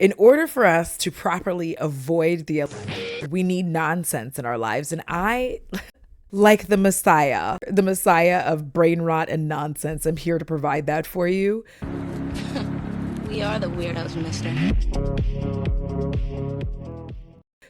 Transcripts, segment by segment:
In order for us to properly avoid we need nonsense in our lives. And I, like the Messiah of brain rot and nonsense, I'm here to provide that for you. We are the weirdos, mister.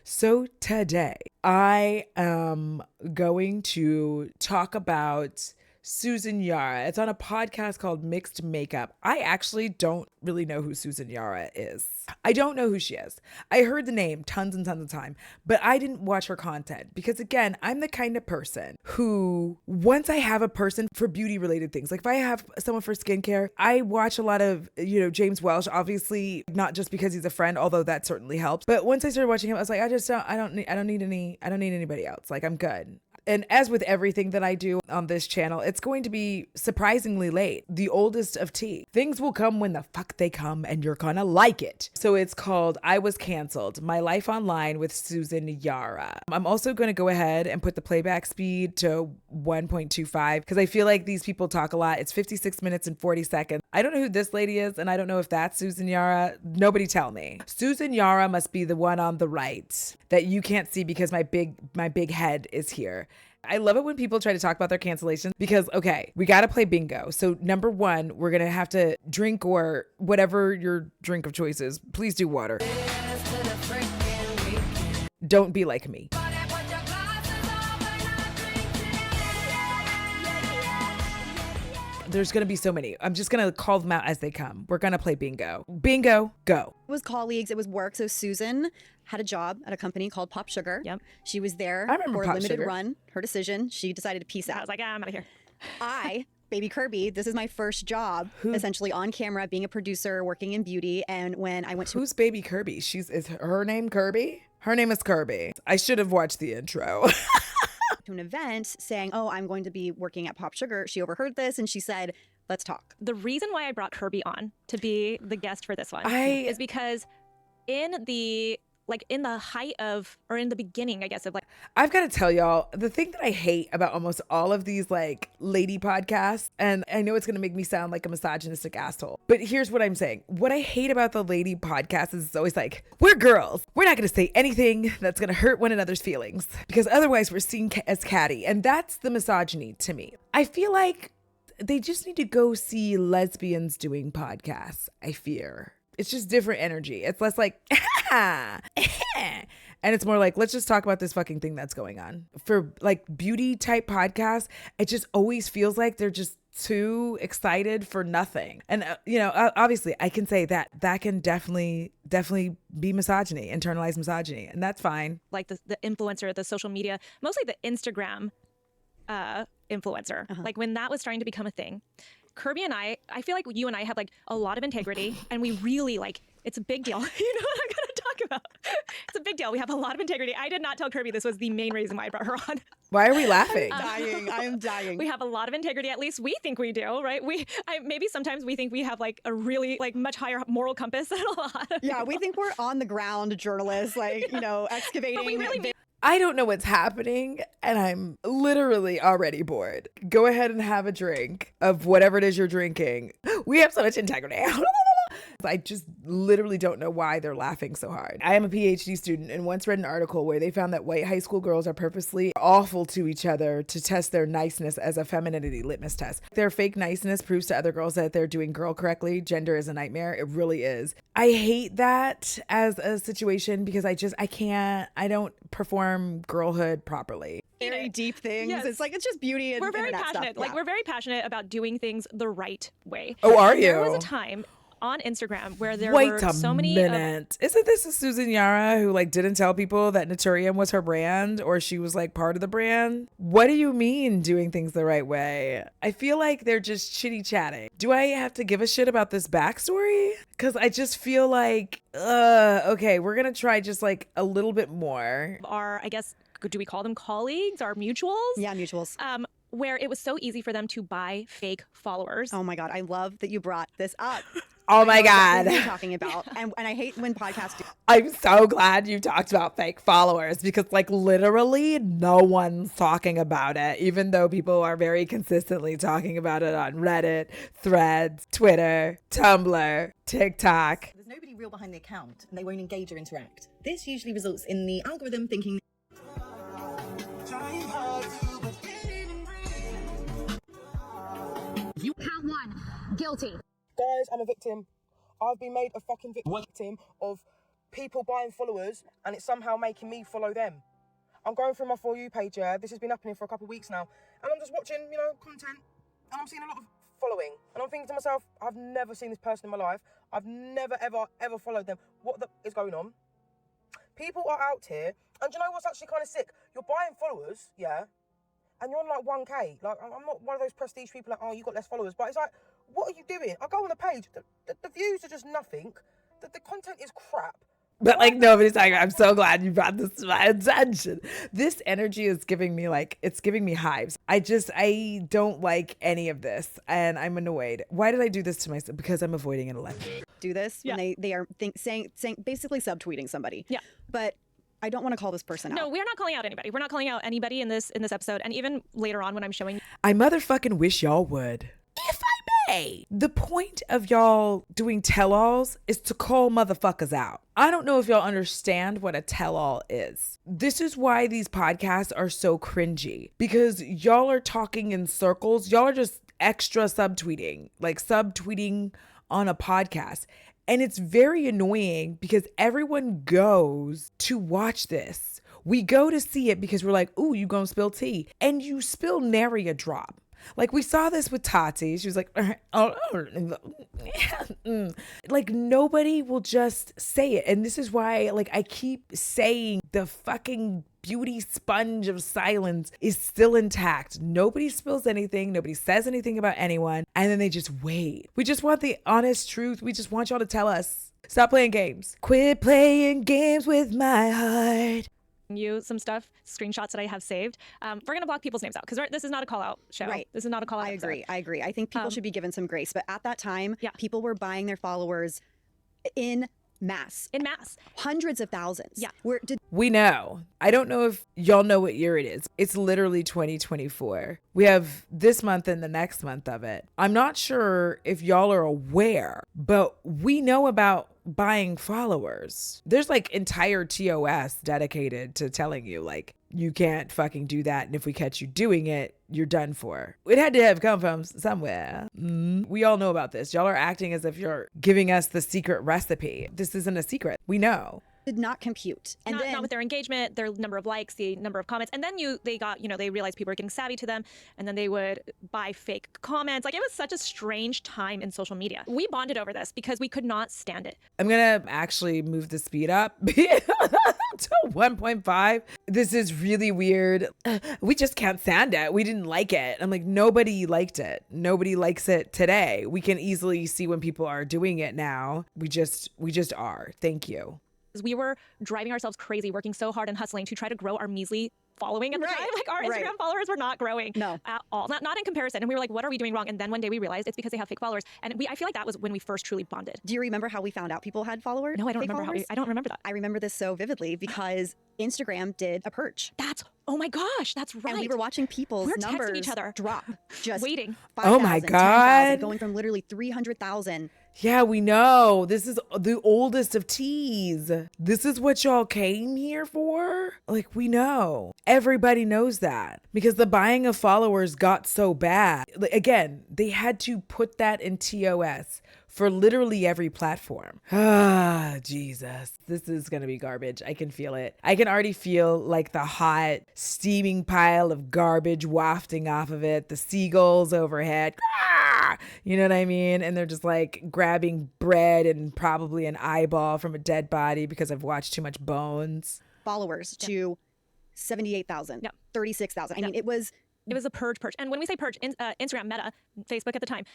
So today, I am going to talk about Susan Yara. It's on a podcast called Mixed Makeup. I actually don't really know who Susan Yara is. I don't know who she is. I heard the name tons and tons of time, but I didn't watch her content because, again, I'm the kind of person who, once I have a person for beauty related things, like if I have someone for skincare, I watch a lot of, James Welsh, obviously not just because he's a friend, although that certainly helps. But once I started watching him, I was like, I don't need anybody else. Like, I'm good. And as with everything that I do on this channel, it's going to be surprisingly late. The oldest of tea. Things will come when the fuck they come, and you're gonna like it. So it's called I Was Cancelled, My Life Online with Susan Yara. I'm also going to go ahead and put the playback speed to 1.25 because I feel like these people talk a lot. It's 56 minutes and 40 seconds. I don't know who this lady is, and I don't know if that's Susan Yara. Nobody tell me. Susan Yara must be the one on the right that you can't see because my big head is here. I love it when people try to talk about their cancellations because, okay, we got to play bingo. So number one, we're going to have to drink or whatever your drink of choice is. Please do water. Don't be like me. There's going to be so many. I'm just going to call them out as they come. We're going to play bingo. Bingo, go. It was colleagues, it was work. So Susan had a job at a company called Pop Sugar. Yep. She was there I remember for a Pop limited Sugar. run. Her decision, she decided to peace I out. was like, I'm out of here. I, Baby Kirby, this is my first job, essentially on camera, being a producer, working in beauty. And when I went to Who's Baby Kirby? Is her name Kirby? Her name is Kirby. I should have watched the intro. an event saying, oh, I'm going to be working at Pop Sugar, she overheard this and she said, let's talk. The reason why I brought Kirby on to be the guest for this one is because in the height of, or in the beginning, I guess, of like, I've got to tell y'all, the thing that I hate about almost all of these like lady podcasts, and I know it's going to make me sound like a misogynistic asshole, but here's what I'm saying. What I hate about the lady podcasts is it's always like, we're girls. We're not going to say anything that's going to hurt one another's feelings because otherwise we're seen as catty. And that's the misogyny to me. I feel like they just need to go see lesbians doing podcasts, I fear. It's just different energy. It's less like, and it's more like, let's just talk about this fucking thing that's going on. For like beauty type podcasts, it just always feels like they're just too excited for nothing. And, obviously I can say that can definitely be misogyny, internalized misogyny, and that's fine. like the influencer, the social media, mostly the Instagram influencer. Like when that was starting to become a thing, Kirby and I feel like you and I have like a lot of integrity and we really like, it's a big deal. You know what I'm going to talk about? It's a big deal. We have a lot of integrity. I did not tell Kirby this was the main reason why I brought her on. Why are we laughing? I am dying. We have a lot of integrity. At least we think we do, right? Maybe sometimes we think we have like a really like much higher moral compass than a lot of Yeah, people. we think we're on the ground journalists, like, excavating. But we really I don't know what's happening and I'm literally already bored. Go ahead and have a drink of whatever it is you're drinking. We have so much integrity. I just literally don't know why they're laughing so hard. I am a PhD student and once read an article where they found that white high school girls are purposely awful to each other to test their niceness as a femininity litmus test. Their fake niceness proves to other girls that they're doing girl correctly. Gender is a nightmare. It really is. I hate that as a situation because I don't perform girlhood properly. Very deep things. Yes. It's like, it's just beauty and we're very internet passionate. stuff. Like Yeah. we're very passionate about doing things the right way. Oh, are you? There was a time on Instagram where there Wait were a so many minute. Isn't this a Susan Yara who like didn't tell people that Naturium was her brand or she was like part of the brand? What do you mean doing things the right way? I feel like they're just chitty chatting. Do I have to give a shit about this backstory? Because I just feel like, okay, we're going to try just like a little bit more. our, I guess, do we call them colleagues, our mutuals? Yeah, mutuals. Where it was so easy for them to buy fake followers. Oh my God, I love that you brought this up. Oh my I know exactly God. what you're talking about. And I hate when podcasts do. I'm so glad you talked about fake followers because like literally no one's talking about it, even though people are very consistently talking about it on Reddit, Threads, Twitter, Tumblr, TikTok. nobody real behind the account and they won't engage or interact. This usually results in the algorithm thinking Count one. Guilty. Guys, I'm a victim. I've been made a fucking victim of people buying followers and it's somehow making me follow them. I'm going through my For You page, yeah. This has been happening for a couple of weeks now. And I'm just watching, content and I'm seeing a lot of following. And I'm thinking to myself, I've never seen this person in my life. I've never, ever followed them. What the is going on? People are out here, and do you know what's actually kind of sick? You're buying followers, yeah, and you're on like 1K. Like, I'm not one of those prestige people like, oh, you got less followers. But it's like, what are you doing? I go on the page, the views are just nothing. The content is crap. But like nobody's talking. I'm so glad you brought this to my attention. This energy is giving me it's giving me hives. I don't like any of this, and I'm annoyed. Why did I do this to myself? Because I'm avoiding an election. Do this when they are saying basically subtweeting somebody. Yeah. But I don't want to call this person out. No, we're not calling out anybody. We're not calling out anybody in this episode. And even later on when I'm showing, I motherfucking wish y'all would. If I may. The point of y'all doing tell-alls is to call motherfuckers out. I don't know if y'all understand what a tell-all is. This is why these podcasts are so cringy, because y'all are talking in circles. Y'all are just extra subtweeting, like subtweeting on a podcast. And it's very annoying because everyone goes to watch this. We go to see it because we're like, ooh, you gonna spill tea. And you spill nary a drop. Like we saw this with Tati. She was like, like nobody will just say it. And this is why I keep saying the fucking beauty sponge of silence is still intact. Nobody spills anything. Nobody says anything about anyone. And then they just wait. We just want the honest truth. We just want y'all to tell us. Stop playing games. Quit playing games with my heart. you some stuff, screenshots that I have saved. We're going to block people's names out because this is not a call out show. Right. This is not a call out. I agree. I think people should be given some grace. But at that time, people were buying their followers in mass. Hundreds of thousands. Yeah. We know. I don't know if y'all know what year it is. It's literally 2024. We have this month and the next month of it. I'm not sure if y'all are aware, but we know about buying followers. There's entire TOS dedicated to telling you you can't fucking do that. And if we catch you doing it, you're done for. It had to have come from somewhere. We all know about this. Y'all are acting as if you're giving us the secret recipe. This isn't a secret. We know. Did not compute. And not with their engagement, their number of likes, the number of comments. And then they realized people were getting savvy to them. And then they would buy fake comments. It was such a strange time in social media. We bonded over this because we could not stand it. I'm going to actually move the speed up to 1.5. This is really weird. We just can't stand it. We didn't like it. I'm like, nobody liked it. Nobody likes it today. We can easily see when people are doing it now. We just are. Thank you. We were driving ourselves crazy, working so hard and hustling to try to grow our measly following at the time. Our Instagram followers were not growing at all, not in comparison. And we were like, what are we doing wrong? And then one day we realized it's because they have fake followers. And I feel like that was when we first truly bonded. Do you remember how we found out people had followers? No, I don't remember I don't remember that. I remember this so vividly because Instagram did a purge. Oh my gosh, that's right. And we were watching people's numbers each other. drop. Just waiting. 5,000, oh my God. 10,000, going from literally 300,000. Yeah, we know. This is the oldest of teas. This is what y'all came here for? We know. Everybody knows that because the buying of followers got so bad. Again, they had to put that in TOS for literally every platform. Ah, Jesus. This is going to be garbage. I can feel it. I can already feel the hot, steaming pile of garbage wafting off of it. The seagulls overhead. Ah! You know what I mean? And they're just grabbing bread and probably an eyeball from a dead body because I've watched too much Bones. Followers to 78,000, 36,000. I mean, it was a purge. And when we say purge, Instagram, Meta, Facebook at the time,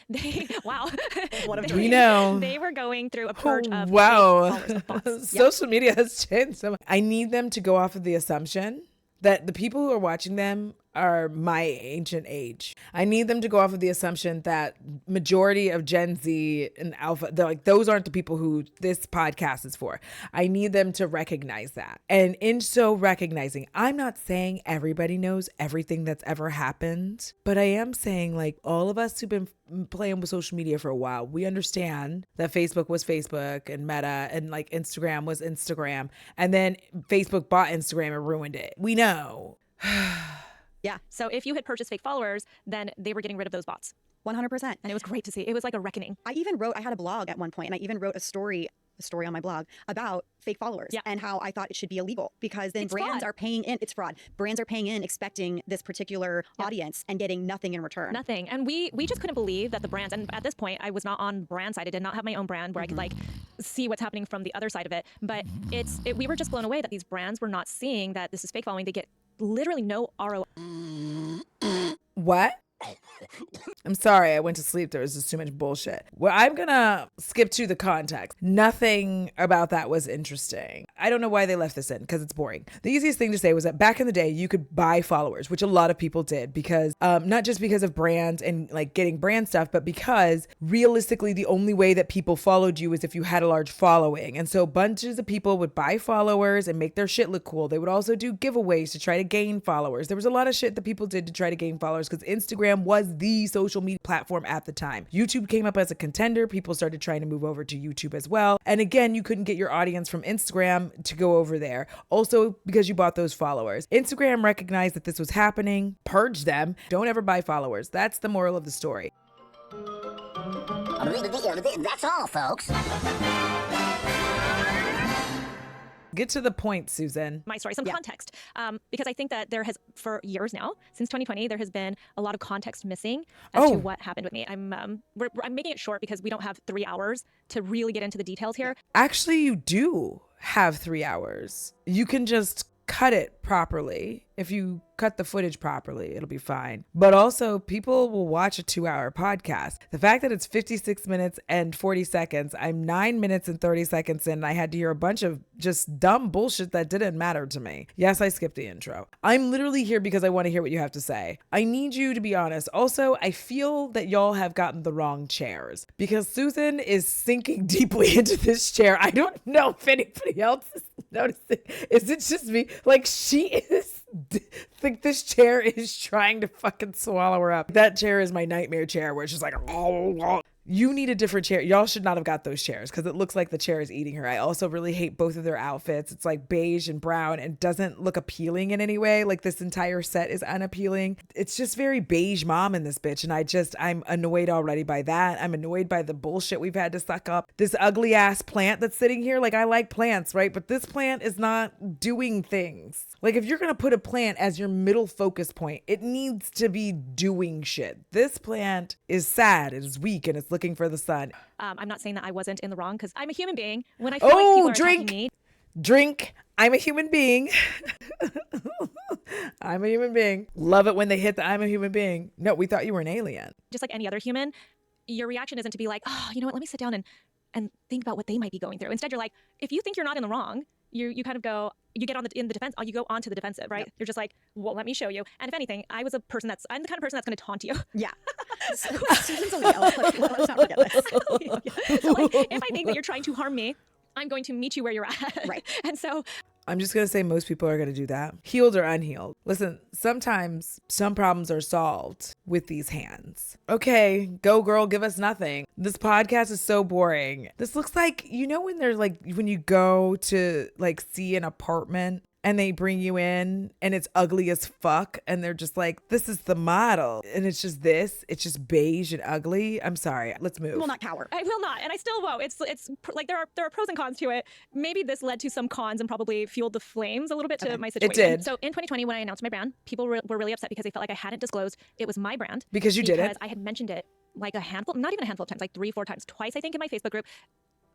We know. They were going through a purge of wow. fake followers, of Social media has changed so much. I need them to go off of the assumption that the people who are watching them are my ancient age. I need them to go off of the assumption that majority of Gen Z and Alpha, like those aren't the people who this podcast is for. I need them to recognize that. And in so recognizing, I'm not saying everybody knows everything that's ever happened, but I am saying like all of us who've been playing with social media for a while, we understand that Facebook was Facebook and Meta and like Instagram was Instagram. And then Facebook bought Instagram and ruined it. We know. Yeah. So if you had purchased fake followers, then they were getting rid of those bots. 100%. And it was great to see. It was like a reckoning. I had a blog at one point, and I even wrote a story on my blog about fake followers and how I thought it should be illegal because then brands are paying in. It's fraud. Brands are paying in expecting this particular audience and getting nothing in return. Nothing. And we just couldn't believe that the brands, and at this point I was not on brand side. I did not have my own brand where I could like see what's happening from the other side of it. But we were just blown away that these brands were not seeing that this is fake following. They get literally no ROI. What? I'm sorry, I went to sleep. There was just too much bullshit. Well, I'm gonna skip to the context. Nothing about that was interesting. I don't know why they left this in because it's boring. The easiest thing to say was that back in the day, you could buy followers, which a lot of people did because not just because of brands and like getting brand stuff, but because realistically, the only way that people followed you is if you had a large following. And so bunches of people would buy followers and make their shit look cool. They would also do giveaways to try to gain followers. There was a lot of shit that people did to try to gain followers because Instagram was the social media platform at the time. YouTube came up as a contender. People started trying to move over to YouTube as well. And again, you couldn't get your audience from Instagram to go over there. Also, because you bought those followers. Instagram recognized that this was happening, purged them. Don't ever buy followers. That's the moral of the story. That's all, folks. Get to the point, Susan. My story, some context. Because I think that there has, for years now, since 2020, there has been a lot of context missing as to what happened with me. I'm making it short because we don't have 3 hours to really get into the details here. Actually, you do have 3 hours. You can just cut it properly. If you cut the footage properly, it'll be fine. But also, people will watch a 2-hour podcast. The fact that it's 56 minutes and 40 seconds, I'm 9 minutes and 30 seconds in, and I had to hear a bunch of just dumb bullshit that didn't matter to me. Yes, I skipped the intro. I'm literally here because I want to hear what you have to say. I need you to be honest. Also, I feel that y'all have gotten the wrong chairs because Susan is sinking deeply into this chair. I don't know if anybody else is noticing. Is it just me? Like, she is... think this chair is trying to fucking swallow her up. That chair is my nightmare chair where it's just like, oh. You need a different chair. Y'all should not have got those chairs because it looks like the chair is eating her. I also really hate both of their outfits. It's like beige and brown and doesn't look appealing in any way. Like this entire set is unappealing. It's just very beige mom in this bitch. And I'm annoyed already by that. I'm annoyed by the bullshit we've had to suck up. This ugly ass plant that's sitting here. Like I like plants, right? But this plant is not doing things. Like if you're going to put a plant as your middle focus point, it needs to be doing shit. This plant is sad. It is weak and it's looking for the sun. I'm not saying that I wasn't in the wrong because I'm a human being. When I feel like people are attacking me, drink. I'm a human being. I'm a human being. Love it when they hit the I'm a human being. No, we thought you were an alien. Just like any other human, your reaction isn't to be like, oh, you know what, let me sit down and think about what they might be going through. Instead, you're like, if you think you're not in the wrong, you kind of go, you get in the defense, you go onto the defensive, right? Yep. You're just like, well, let me show you. And if anything, I'm the kind of person that's going to taunt you. Yeah. Susan's a Leo. Let's not forget this. So like, if I think that you're trying to harm me, I'm going to meet you where you're at. Right. And so I'm just going to say most people are going to do that. Healed or unhealed. Listen, sometimes some problems are solved with these hands. Okay, go girl, give us nothing. This podcast is so boring. This looks like, you know, when they're like, when you go to like see an apartment and they bring you in and it's ugly as fuck and they're just like, this is the model. And it's just it's just beige and ugly. I'm sorry. Let's move. I will not cower. I will not. And I still won't. It's like there are pros and cons to it. Maybe this led to some cons and probably fueled the flames a little bit to my situation. It did. So in 2020, when I announced my brand, people were really upset because they felt like I hadn't disclosed it was my brand. Because you did it. Because I had mentioned it like a handful, not even a handful of times, like 3-4 times, twice, I think, in my Facebook group.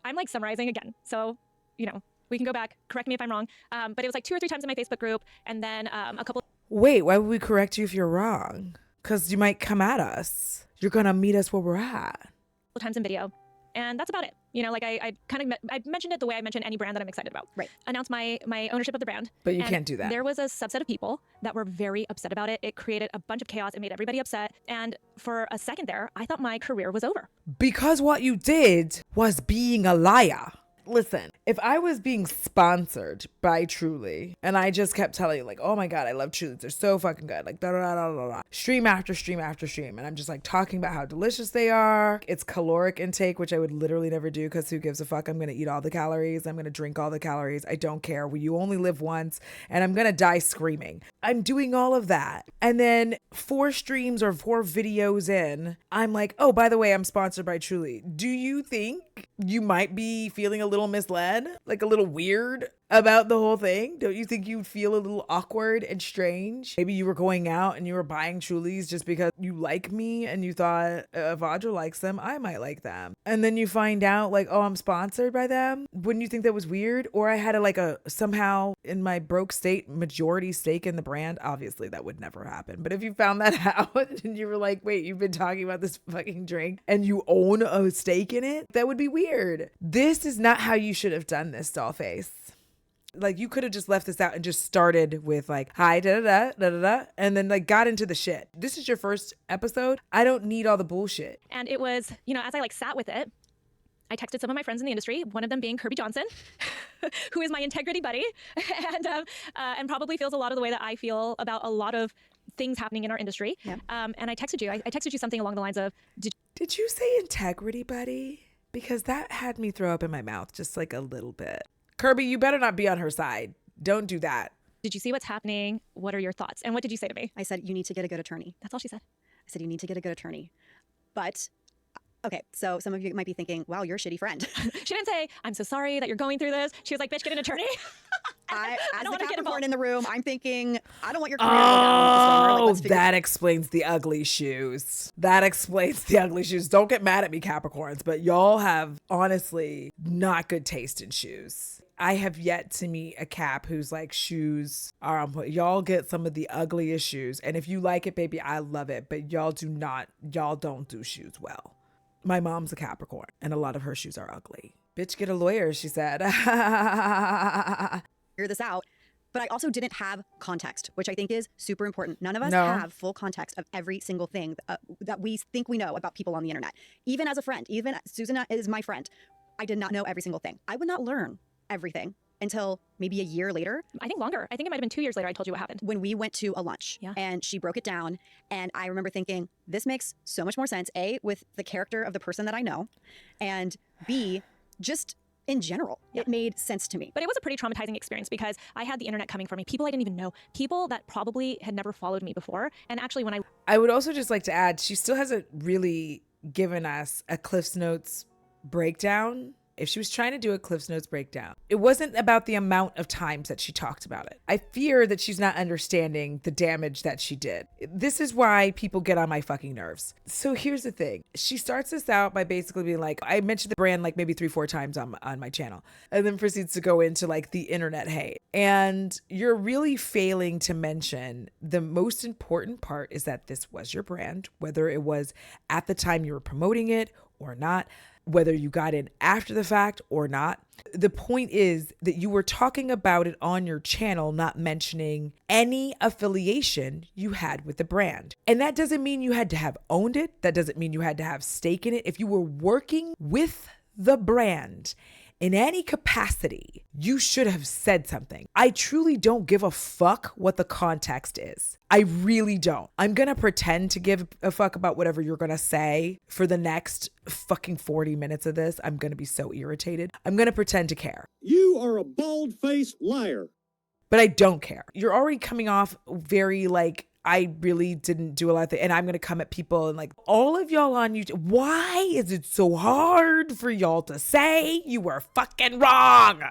I'm like summarizing again. So, you know, we can go back, correct me if I'm wrong. But it was like 2 or 3 times in my Facebook group. And then a couple. Wait, why would we correct you if you're wrong? Because you might come at us. You're going to meet us where we're at. Times in video. And that's about it. You know, like I mentioned it the way I mention any brand that I'm excited about. Right. Announced my ownership of the brand. But you And can't do that. There was a subset of people that were very upset about it. It created a bunch of chaos. It made everybody upset. And for a second there, I thought my career was over. Because what you did was being a liar. Listen, if I was being sponsored by Truly and I just kept telling you like, oh my God, I love Truly. They're so fucking good. Like, da da da da da. Stream after stream after stream. And I'm just like talking about how delicious they are. It's caloric intake, which I would literally never do because who gives a fuck? I'm going to eat all the calories. I'm going to drink all the calories. I don't care. Well, you only live once and I'm going to die screaming. I'm doing all of that. And then 4 streams or 4 videos in, I'm like, oh, by the way, I'm sponsored by Truly. Do you think you might be feeling a little misled, like a little weird about the whole thing? Don't you think you'd feel a little awkward and strange? Maybe you were going out and you were buying Trulies just because you like me and you thought if Audra likes them, I might like them. And then you find out like, oh, I'm sponsored by them. Wouldn't you think that was weird? Or I had somehow in my broke state, majority stake in the brand. Obviously that would never happen. But if you found that out and you were like, wait, you've been talking about this fucking drink and you own a stake in it, that would be weird. This is not how you should have done this, Dollface. Like you could have just left this out and just started with like, hi, da da da da da, and then like got into the shit. This is your first episode. I don't need all the bullshit. And it was, you know, as I like sat with it, I texted some of my friends in the industry, one of them being Kirby Johnson, who is my integrity buddy, and probably feels a lot of the way that I feel about a lot of things happening in our industry. Yeah. And I texted you. I texted you something along the lines of, Did you say integrity buddy? Because that had me throw up in my mouth just like a little bit. Kirby, you better not be on her side. Don't do that. Did you see what's happening? What are your thoughts? And what did you say to me? I said, you need to get a good attorney. That's all she said. I said, you need to get a good attorney. But, okay, so some of you might be thinking, wow, you're a shitty friend. She didn't say, I'm so sorry that you're going through this. She was like, bitch, get an attorney. I don't want to get involved in the room. I'm thinking, I don't want your career to go down. Oh, that explains the ugly shoes. That explains the ugly shoes. Don't get mad at me, Capricorns, but y'all have honestly not good taste in shoes. I have yet to meet a Cap who's like shoes are on point. Y'all get some of the ugliest shoes. And if you like it, baby, I love it. But y'all don't do shoes well. My mom's a Capricorn and a lot of her shoes are ugly. Bitch, get a lawyer, she said. Figure this out. But I also didn't have context, which I think is super important. None of us No. have full context of every single thing that we think we know about people on the internet. Even as a friend, even Susan is my friend. I did not know every single thing. I would not learn everything until maybe a year later. I think longer. I think it might have been 2 years later I told you what happened. When we went to a lunch and she broke it down. And I remember thinking, this makes so much more sense, A, with the character of the person that I know, and B, just in general, it made sense to me. But it was a pretty traumatizing experience because I had the internet coming for me. People I didn't even know. People that probably had never followed me before. And actually when I would also just like to add, she still hasn't really given us a Cliff's Notes breakdown. If she was trying to do a Cliff's Notes breakdown, it wasn't about the amount of times that she talked about it. I fear that she's not understanding the damage that she did. This is why people get on my fucking nerves. So here's the thing. She starts this out by basically being like, I mentioned the brand like maybe 3-4 times on my channel, and then proceeds to go into like the internet hate. And you're really failing to mention the most important part is that this was your brand, whether it was at the time you were promoting it or not, whether you got in after the fact or not. The point is that you were talking about it on your channel, not mentioning any affiliation you had with the brand. And that doesn't mean you had to have owned it. That doesn't mean you had to have stake in it. If you were working with the brand in any capacity, you should have said something. I truly don't give a fuck what the context is. I really don't. I'm gonna pretend to give a fuck about whatever you're gonna say for the next fucking 40 minutes of this. I'm gonna be so irritated. I'm gonna pretend to care. You are a bald-faced liar. But I don't care. You're already coming off very like, I really didn't do a lot of things, and I'm going to come at people and like all of y'all on YouTube. Why is it so hard for y'all to say you were fucking wrong?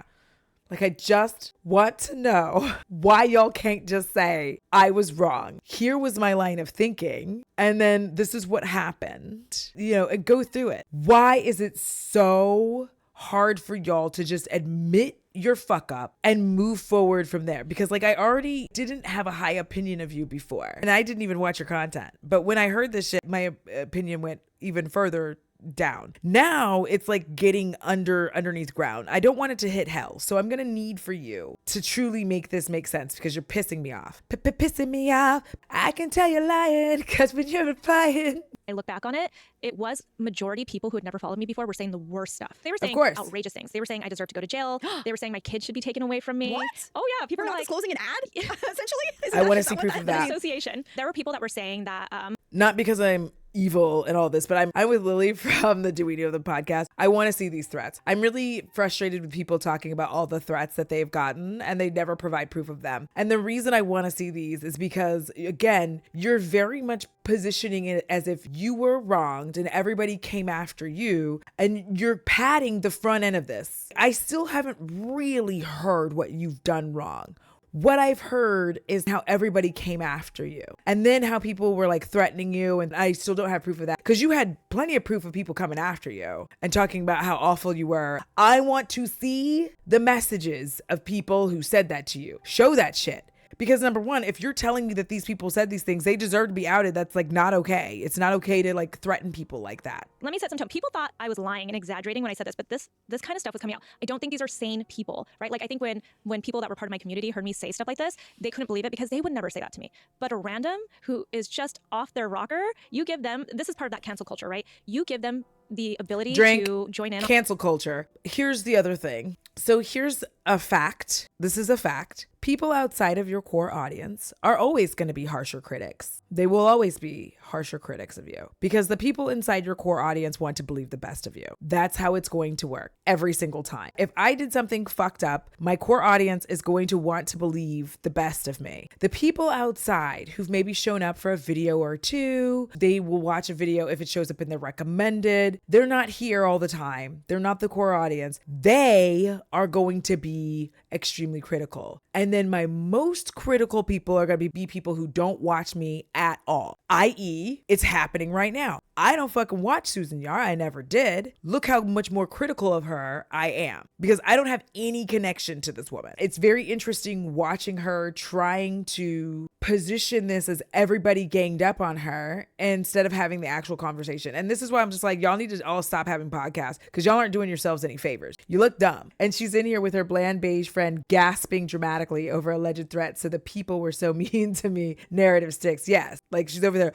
Like, I just want to know why y'all can't just say I was wrong. Here was my line of thinking. And then this is what happened, you know, and go through it. Why is it so hard for y'all to just admit your fuck up and move forward from there? Because like I already didn't have a high opinion of you before and I didn't even watch your content. But when I heard this shit, my opinion went even further down. Now it's like getting underneath ground. I don't want it to hit hell. So I'm going to need for you to truly make this make sense because you're pissing me off. Pissing me off. I can tell you're lying because when you're replying. I look back on it, it was majority people who had never followed me before were saying the worst stuff. They were saying outrageous things. They were saying I deserve to go to jail. They were saying my kids should be taken away from me. What? Oh yeah, people We're are not like disclosing an ad, essentially. I want to see proof of that. Association. There were people that were saying that. Not because I'm evil and all this, but I'm with Lily from the Do We Know the podcast. I want to see these threats. I'm really frustrated with people talking about all the threats that they've gotten and they never provide proof of them. And the reason I want to see these is because, again, you're very much positioning it as if you were wronged and everybody came after you, and you're padding the front end of this. I still haven't really heard what you've done wrong. What I've heard is how everybody came after you, and then how people were like threatening you. And I still don't have proof of that because you had plenty of proof of people coming after you and talking about how awful you were. I want to see the messages of people who said that to you. Show that shit. Because number one, if you're telling me that these people said these things, they deserve to be outed. That's like not okay. It's not okay to like threaten people like that. Let me set some tone. People thought I was lying and exaggerating when I said this, but this kind of stuff was coming out. I don't think these are sane people, right? Like I think when people that were part of my community heard me say stuff like this, they couldn't believe it because they would never say that to me. But a random who is just off their rocker, you give them, this is part of that cancel culture, right? You give them the ability to join in. Cancel culture. Here's the other thing. So here's a fact. This is a fact. People outside of your core audience are always going to be harsher critics. They will always be harsher critics of you because the people inside your core audience want to believe the best of you. That's how it's going to work every single time. If I did something fucked up, my core audience is going to want to believe the best of me. The people outside who've maybe shown up for a video or two, they will watch a video if it shows up in the recommended. They're not here all the time. They're not the core audience. They are going to be extremely critical. And then my most critical people are going to be people who don't watch me at all, i.e. it's happening right now. I don't fucking watch Susan Yara. I never did. Look how much more critical of her I am because I don't have any connection to this woman. It's very interesting watching her trying to position this as everybody ganged up on her instead of having the actual conversation. And this is why I'm just like, y'all need to all stop having podcasts because y'all aren't doing yourselves any favors. You look dumb. And she's in here with her bland beige friend gasping dramatically over alleged threats. So the people were so mean to me. Narrative sticks. Yes. Like she's over there.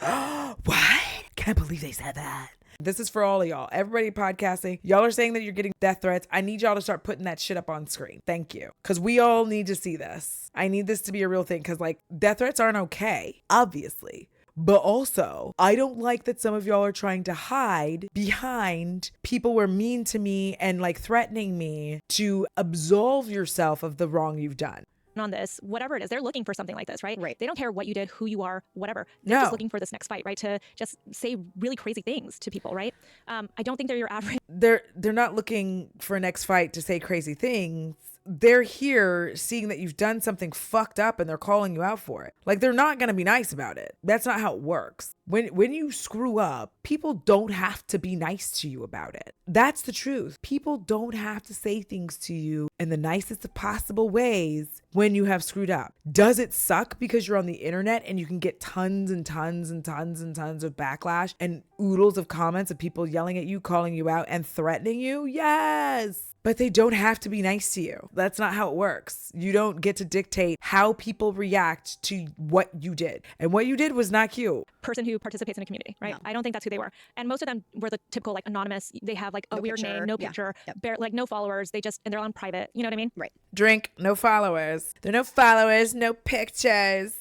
What? Can't believe they said that. This is for all of y'all. Everybody podcasting. Y'all are saying that you're getting death threats. I need y'all to start putting that shit up on screen. Thank you. Because we all need to see this. I need this to be a real thing because like death threats aren't okay, obviously. But also, I don't like that some of y'all are trying to hide behind people were mean to me and like threatening me to absolve yourself of the wrong you've done. On this, whatever it is, they're looking for something like this, right? Right. They don't care what you did, who you are, whatever. They're just looking for this next fight, right? To just say really crazy things to people, right? I don't think they're your average. They're not looking for a next fight to say crazy things. They're here seeing that you've done something fucked up and they're calling you out for it. Like they're not going to be nice about it. That's not how it works. When you screw up, people don't have to be nice to you about it. That's the truth. People don't have to say things to you in the nicest of possible ways when you have screwed up. Does it suck because you're on the internet and you can get tons and tons and tons and tons of backlash and oodles of comments of people yelling at you, calling you out and threatening you? Yes. But they don't have to be nice to you. That's not how it works. You don't get to dictate how people react to what you did. And what you did was not cute. Person who participates in a community, right? No. I don't think that's who they were. And most of them were the typical like anonymous. They have like a weird name, no picture, like no followers. And they're on private. You know what I mean? Right. Drink, no followers. There are no followers, no pictures.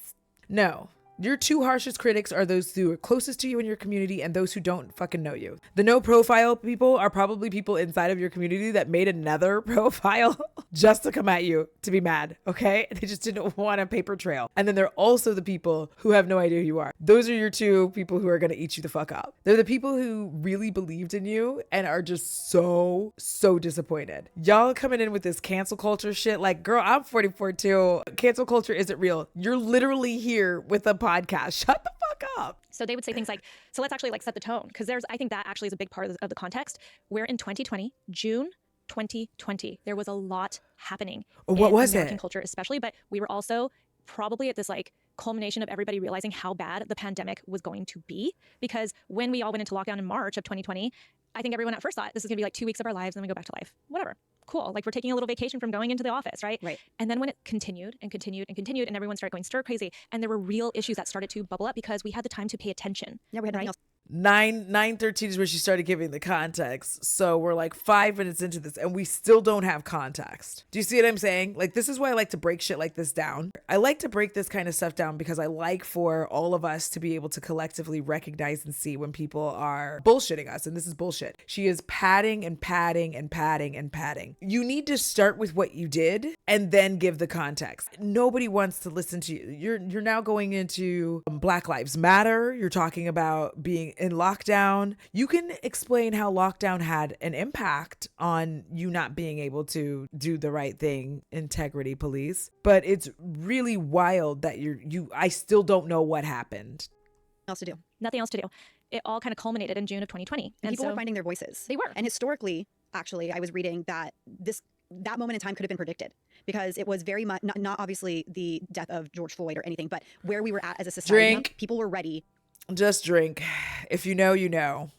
No. Your two harshest critics are those who are closest to you in your community and those who don't fucking know you. The no profile people are probably people inside of your community that made another profile just to come at you to be mad, okay? They just didn't want a paper trail. And then they're also the people who have no idea who you are. Those are your two people who are going to eat you the fuck up. They're the people who really believed in you and are just so disappointed. Y'all coming in with this cancel culture shit like, girl, I'm 44 too. Cancel culture isn't real. You're literally here with a podcast. Shut the fuck up. So they would say things like, so let's actually like set the tone. Because I think that actually is a big part of the context. We're in 2020, June 2020. There was a lot happening. What was American it? culture especially, but we were also probably at this like culmination of everybody realizing how bad the pandemic was going to be. Because when we all went into lockdown in March of 2020, I think everyone at first thought this is going to be like 2 weeks of our lives and then we go back to life. Whatever. Cool. Like we're taking a little vacation from going into the office, right? Right. And then when it continued and continued and continued and everyone started going stir crazy and there were real issues that started to bubble up because we had the time to pay attention. Yeah, we had nothing else. 9:13 is where she started giving the context. So we're like 5 minutes into this and we still don't have context. Do you see what I'm saying? Like, this is why I like to break shit like this down. I like to break this kind of stuff down because I like for all of us to be able to collectively recognize and see when people are bullshitting us. And this is bullshit. She is padding and padding and padding and padding. You need to start with what you did and then give the context. Nobody wants to listen to you. You're now going into Black Lives Matter. You're talking about being in lockdown. You can explain how lockdown had an impact on you not being able to do the right thing, integrity police. But it's really wild that I still don't know what happened. Nothing else to do. It all kind of culminated in June of 2020. And people were finding their voices. They were. And historically, actually, I was reading that that moment in time could have been predicted because it was very much not obviously the death of George Floyd or anything, but where we were at as a society. People were ready. Just drink. If you know, you know.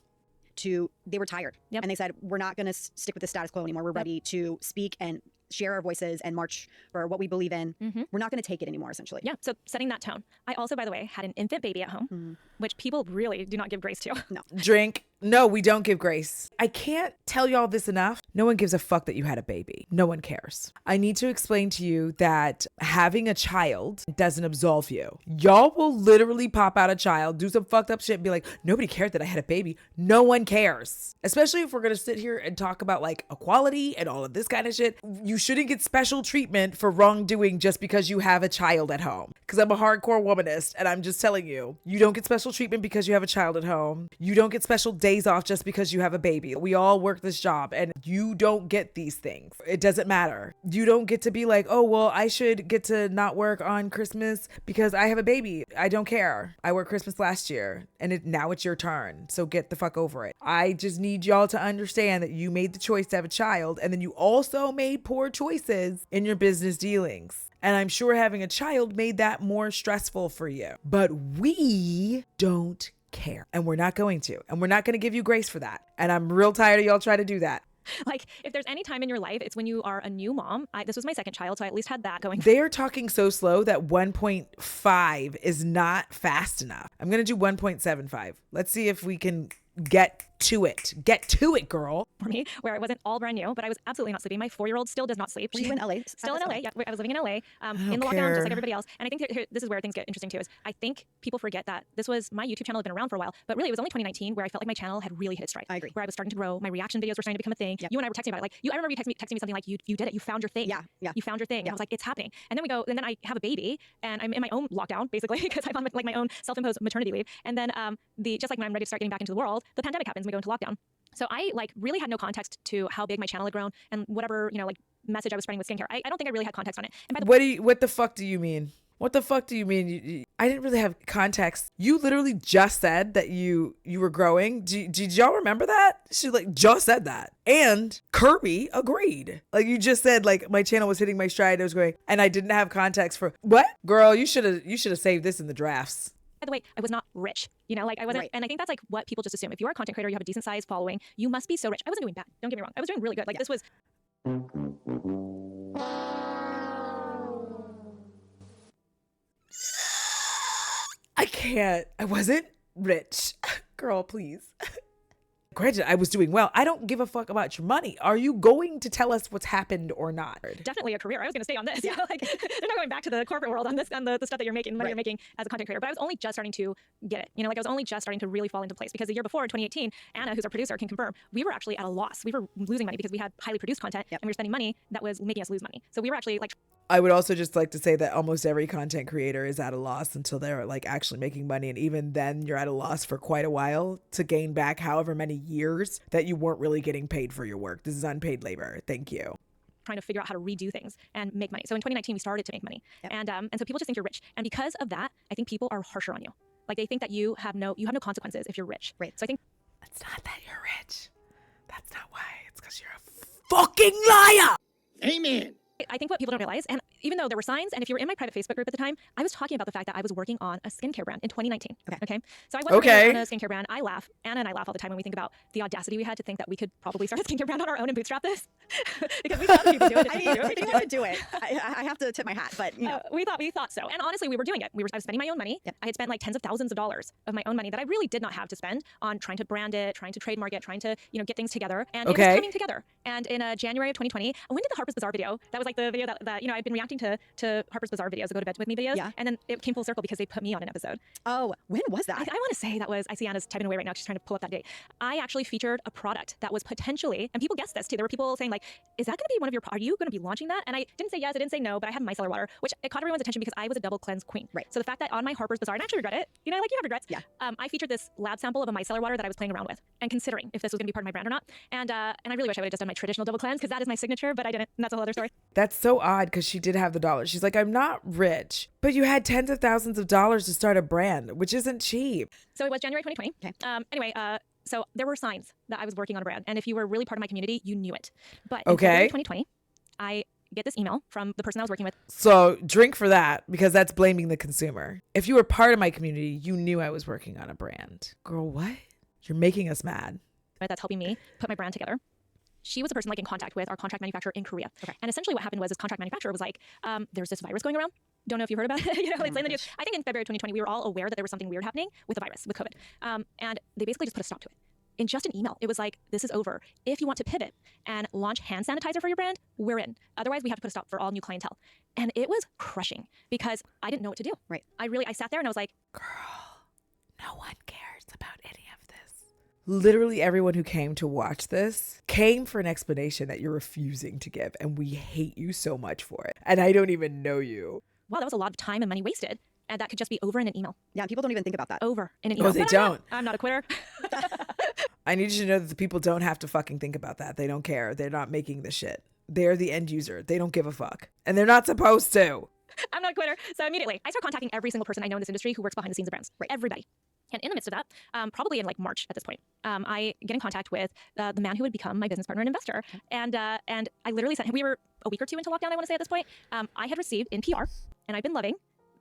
They were tired. Yep. And they said, we're not going to stick with the status quo anymore. We're ready to speak and share our voices and march for what we believe in. Mm-hmm. We're not going to take it anymore, essentially. Yeah. So setting that tone. I also, by the way, had an infant baby at home, which people really do not give grace to. No. Drink. No, we don't give grace. I can't tell y'all this enough. No one gives a fuck that you had a baby. No one cares. I need to explain to you that having a child doesn't absolve you. Y'all will literally pop out a child, do some fucked up shit and be like, nobody cared that I had a baby. No one cares. Especially if we're going to sit here and talk about like equality and all of this kind of shit. You shouldn't get special treatment for wrongdoing just because you have a child at home. Because I'm a hardcore womanist and I'm just telling you, you don't get special treatment because you have a child at home. You don't get special days off just because you have a baby. We all work this job and you don't get these things. It doesn't matter. You don't get to be like, oh, well, I should get to not work on Christmas because I have a baby. I don't care. I worked Christmas last year and now it's your turn. So get the fuck over it. I just need y'all to understand that you made the choice to have a child and then you also made poor choices in your business dealings. And I'm sure having a child made that more stressful for you. But we don't care. And we're not going to. And we're not going to give you grace for that. And I'm real tired of y'all trying to do that. Like, if there's any time in your life, it's when you are a new mom. This was my second child, so I at least had that going. They're talking so slow that 1.5 is not fast enough. I'm going to do 1.75. Let's see if we can get to it. Get to it, girl. For me, where it wasn't all brand new, but I was absolutely not sleeping. My 4-year-old still does not sleep. Were you in LA? Still in LA. Yeah, I was living in LA in the lockdown, just like everybody else. And I think this is where things get interesting too. Is I think people forget that this was my YouTube channel had been around for a while, but really it was only 2019 where I felt like my channel had really hit its stride. I agree. Where I was starting to grow. My reaction videos were starting to become a thing. Yep. You and I were texting about it. Like I remember you texting me something like, "You did it. You found your thing. Yeah. You found your thing." And I was like, "It's happening." And then I have a baby, and I'm in my own lockdown basically because I'm on like my own self-imposed maternity leave. And then just like when I'm ready to start getting back into the world, the pandemic happens and we go into lockdown. So I like really had no context to how big my channel had grown and whatever, like message I was spreading with skincare. I don't think I really had context on it. And by the what the fuck do you mean? What the fuck do you mean? I didn't really have context. You literally just said that you were growing. Did y'all remember that? She like just said that. And Kirby agreed. Like you just said, like my channel was hitting my stride. I was growing and I didn't have context for what? Girl, you should have saved this in the drafts. By the way, I was not rich, like I wasn't. Right. And I think that's like what people just assume. If you're a content creator, you have a decent sized following, you must be so rich. I wasn't doing bad. Don't get me wrong. I was doing really good. Like this was. I can't. I wasn't rich. Girl, please. Granted, I was doing well. I don't give a fuck about your money. Are you going to tell us what's happened or not? Definitely a career. I was going to stay on this. Yeah. Like they're not going back to the corporate world on this, on the stuff that you're making, money you're making as a content creator. But I was only just starting to get it. Like I was only just starting to really fall into place because the year before, 2018, Anna, who's our producer, can confirm we were actually at a loss. We were losing money because we had highly produced content and we were spending money that was making us lose money. So we were actually like. I would also just like to say that almost every content creator is at a loss until they're like actually making money. And even then you're at a loss for quite a while to gain back however many years that you weren't really getting paid for your work. This is unpaid labor. Thank you. Trying to figure out how to redo things and make money. So in 2019, we started to make money. Yep. And so people just think you're rich. And because of that, I think people are harsher on you. Like they think that you have no consequences if you're rich. Right. So I think it's not that you're rich. That's not why. It's because you're a fucking liar. Amen. I think what people don't realize, and even though there were signs, and if you were in my private Facebook group at the time, I was talking about the fact that I was working on a skincare brand in 2019. Okay. So I was working on a skincare brand. I laugh, Anna and I laugh all the time when we think about the audacity we had to think that we could probably start a skincare brand on our own and bootstrap this. Because we thought people do it. I mean, if you want to do it, I have to tip my hat, but you know. We thought so. And honestly, we were doing it. I was spending my own money. Yep. I had spent like tens of thousands of dollars of my own money that I really did not have to spend on trying to brand it, trying to trademark it, trying to, get things together. And it was coming together. And in January of 2020, I went to the Harper's Bazaar video. That was like the video that I'd been reacting to Harper's Bazaar videos, the Go to Bed With Me videos. Yeah. And then it came full circle because they put me on an episode. Oh, when was that? I want to say that was, I see Anna's typing away right now. She's trying to pull up that date. I actually featured a product that was potentially, and people guessed this too. There were people saying like, is that going to be one of your, are you going to be launching that? And I didn't say yes, I didn't say no, but I had micellar water, which it caught everyone's attention because I was a double cleanse queen. Right. So the fact that on my Harper's Bazaar, and I actually regret it, like you have regrets. Yeah. I featured this lab sample of a micellar water that I was playing around with and considering if this was going to be part of my brand or not. And I really wish I would have just done my traditional double cleanse because that is my signature, but I didn't. And that's a whole other story. That's so odd because she did have the dollars. She's like, I'm not rich, but you had tens of thousands of dollars to start a brand, which isn't cheap. So it was January 2020. Okay. Anyway, so there were signs that I was working on a brand. And if you were really part of my community, you knew it. But in February 2020, I get this email from the person I was working with. So drink for that because that's blaming the consumer. If you were part of my community, you knew I was working on a brand. Girl, what? You're making us mad. That's helping me put my brand together. She was a person like in contact with our contract manufacturer in Korea. Okay. And essentially what happened was this contract manufacturer was like, there's this virus going around. Don't know if you heard about it. It's in the news. I think in February 2020, we were all aware that there was something weird happening with the virus, with COVID. And they basically just put a stop to it. In just an email, it was like, this is over. If you want to pivot and launch hand sanitizer for your brand, we're in. Otherwise, we have to put a stop for all new clientele. And it was crushing because I didn't know what to do. Right. I sat there and I was like, girl, no one cares about any of this. Literally everyone who came to watch this came for an explanation that you're refusing to give. And we hate you so much for it. And I don't even know you. Wow, that was a lot of time and money wasted. And that could just be over in an email. Yeah, people don't even think about that. Over in an email. Oh, they don't. I'm not a quitter. I need you to know that the people don't have to fucking think about that. They don't care. They're not making the shit. They're the end user. They don't give a fuck. And they're not supposed to. I'm not a quitter. So immediately, I start contacting every single person I know in this industry who works behind the scenes of brands. Right. Everybody. And in the midst of that, probably in like March at this point, I get in contact with the man who would become my business partner and investor. And I literally sent him, we were a week or two into lockdown, I want to say at this point. I had received in PR, and I've been loving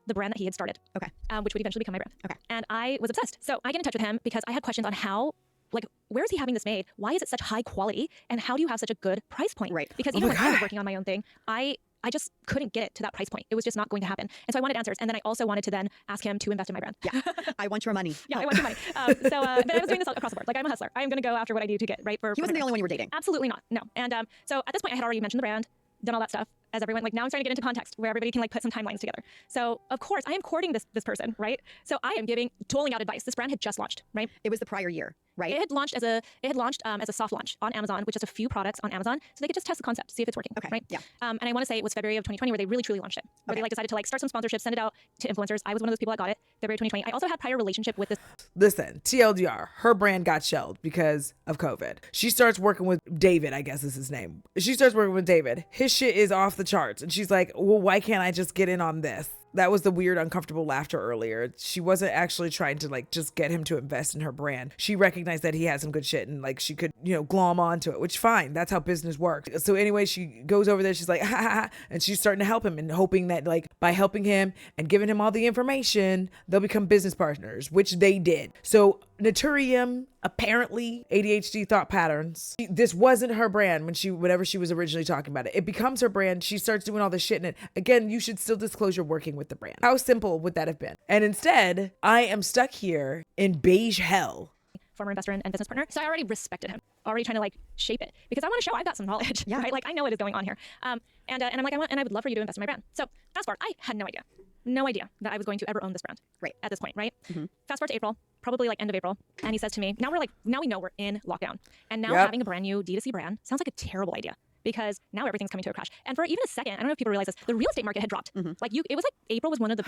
the brand that he had started. Okay. Which would eventually become my brand. Okay. And I was obsessed. So I get in touch with him because I had questions on how, like, where is he having this made? Why is it such high quality? And how do you have such a good price point? Right. Because even when I was working on my own thing, I just couldn't get it to that price point. It was just not going to happen. And so I wanted answers. And then I also wanted to then ask him to invest in my brand. Yeah. I want your money. Yeah, I want your money. But I was doing this across the board. Like, I'm a hustler. I'm going to go after what I need to get, right? He wasn't the only one you were dating. Absolutely not. No. And so at this point, I had already mentioned the brand, done all that stuff. As everyone, like now I'm starting to get into context where everybody can like put some timelines together. So of course I am courting this person, right? So I am doling out advice. This brand had just launched, right? It was the prior year, right? It had launched as a soft launch on Amazon with just a few products on Amazon, so they could just test the concept, see if it's working. Okay. Right? Yeah. And I want to say it was February of 2020 where they really truly launched it. Where they like decided to like start some sponsorships, send it out to influencers. I was one of those people that got it. February 2020. I also had prior relationship with this. Listen, TLDR, her brand got shelled because of COVID. She starts working with David, I guess is his name. She starts working with David. His shit is off the charts, and she's like, well, why can't I just get in on this? That was the weird, uncomfortable laughter earlier. She wasn't actually trying to like just get him to invest in her brand. She recognized that he had some good shit and like she could, glom onto it, which fine. That's how business works. So anyway, she goes over there. She's like, ha ha ha. And she's starting to help him and hoping that like by helping him and giving him all the information, they'll become business partners, which they did. So Naturium, apparently ADHD thought patterns. This wasn't her brand whenever she was originally talking about it. It becomes her brand. She starts doing all this shit in it. Again, you should still disclose you're working with the brand. How simple would that have been? And instead, I am stuck here in beige hell. Former investor and business partner. So I already respected him, already trying to like shape it because I want to show I've got some knowledge, right? Like I know what is going on here. And I'm like, I would love for you to invest in my brand. So fast forward, I had no idea that I was going to ever own this brand right at this point, right? Mm-hmm. Fast forward to April, probably like end of April. And he says to me, now we know we're in lockdown. And now having a brand new D2C brand sounds like a terrible idea because now everything's coming to a crash. And for even a second, I don't know if people realize this, the real estate market had dropped. Mm-hmm. March and April were one of the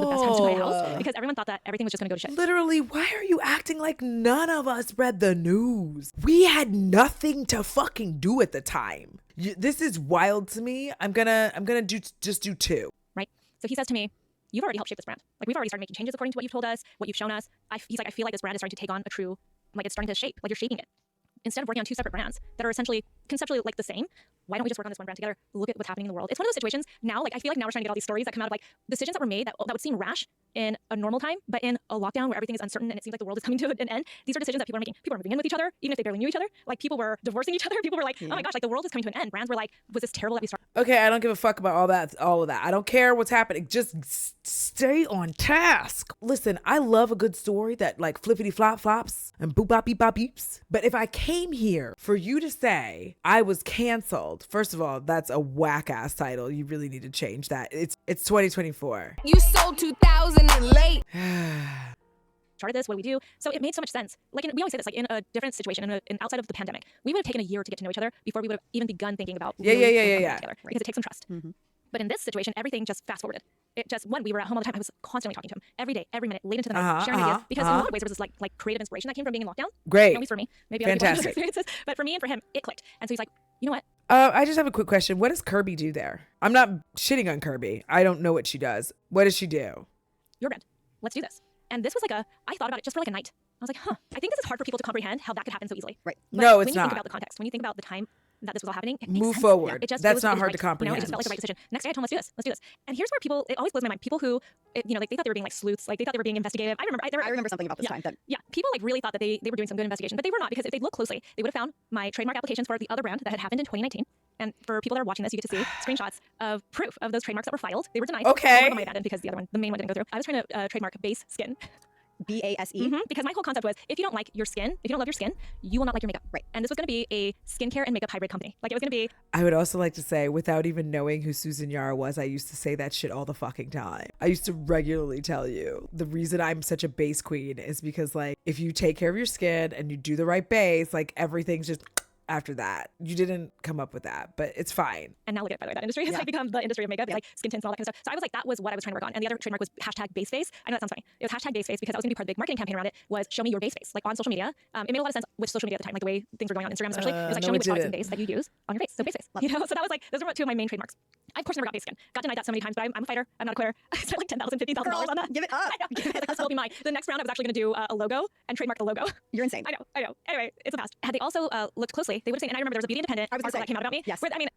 best times to buy a house because everyone thought that everything was just going to go to shit. Literally, why are you acting like none of us read the news? We had nothing to fucking do at the time. This is wild to me. I'm gonna just do two. Right? So he says to me, you've already helped shape this brand. Like we've already started making changes according to what you've told us, what you've shown us. He's like, I feel like this brand is starting to take on a true, like it's starting to shape, like you're shaping it. Instead of working on two separate brands that are essentially conceptually like the same. Why don't we just work on this one brand together? Look at what's happening in the world. It's one of those situations now, like I feel like now we're trying to get all these stories that come out of like decisions that were made that would seem rash in a normal time, but in a lockdown where everything is uncertain and it seems like the world is coming to an end, these are decisions that people are making. People are moving in with each other, even if they barely knew each other. Like people were divorcing each other. People were like, oh my gosh, like the world is coming to an end. Brands were like, was this terrible that we started? Okay, I don't give a fuck about all of that. I don't care what's happening. Just stay on task. Listen, I love a good story that like flippity flop flops and boop bop beep bop beeps. But if I came here for you to say I was canceled, first of all, that's a whack ass title. You really need to change that. It's 2024. You sold 2000 and late. Started this, what do we do? So it made so much sense. Like we always say this, like in a different situation, in outside of the pandemic, we would have taken a year to get to know each other before we would have even begun thinking about Yeah. together, right? Because it takes some trust. But in this situation, everything just fast forwarded. It just we were at home all the time. I was constantly talking to him every day, every minute, late into the night, sharing ideas. Because in a lot of ways, there was this like creative inspiration that came from being in lockdown. Great. At least for me, maybe other people have different Fantastic. experiences, but for me and for him, it clicked. And so he's like, you know what? I just have a quick question. What does Kirby do there? I'm not shitting on Kirby. I don't know what she does. What does she do? Your brand. Let's do this. And this was like I thought about it just for like a night. I was like, I think this is hard for people to comprehend how that could happen so easily. Right. But No, when it's you not. think about the context, when you think about the time that this was all happening, it makes Move sense. forward. It just, That's it was, not it was hard right. to comprehend. It just felt like the right decision. Next day I told him, let's do this. And here's where people, it always blows my mind. People who, like they thought they were being like sleuths, like they thought they were being investigative. I remember something about this time. Yeah, people like really thought that they were doing some good investigation, but they were not, because if they looked closely, they would have found my trademark applications for the other brand that had happened in 2019. And for people that are watching this, you get to see screenshots of proof of those trademarks that were filed. They were denied. Okay. One of them I abandoned because the main one didn't go through. I was trying to trademark base skin. BASE. Because my whole concept was, if you don't like your skin, if you don't love your skin, you will not like your makeup. Right. And this was going to be a skincare and makeup hybrid company. Like it was going to be. I would also like to say, without even knowing who Susan Yara was, I used to say that shit all the fucking time. I used to regularly tell you the reason I'm such a base queen is because like if you take care of your skin and you do the right base, like everything's just after that. You didn't come up with that, but it's fine. And now look at it, by the way, that industry has like become the industry of makeup, like skin tints and all that kind of stuff. So I was like, that was what I was trying to work on. And the other trademark was hashtag base face. I know that sounds funny. It was hashtag base face because that was going to be part of the big marketing campaign around it, was show me your base face, like on social media. It made a lot of sense with social media at the time, like the way things were going on Instagram especially. It was like, no, show me it which products and didn't. base that you use on your face. So base face, you know? So that was like, those were two of my main trademarks. I of course never got base skin. Got denied that so many times, but I'm a fighter. I'm not a quitter. I spent like $10,000, $15,000 on that. Give it up. I know. This will be mine. The next round I was actually going to do a logo and trademark the logo. You're insane. I know. Anyway, it's a past. Had they also looked closely, they would have seen, and I remember there was a Beauty Independent article that came out about me. Yes. Where, I mean,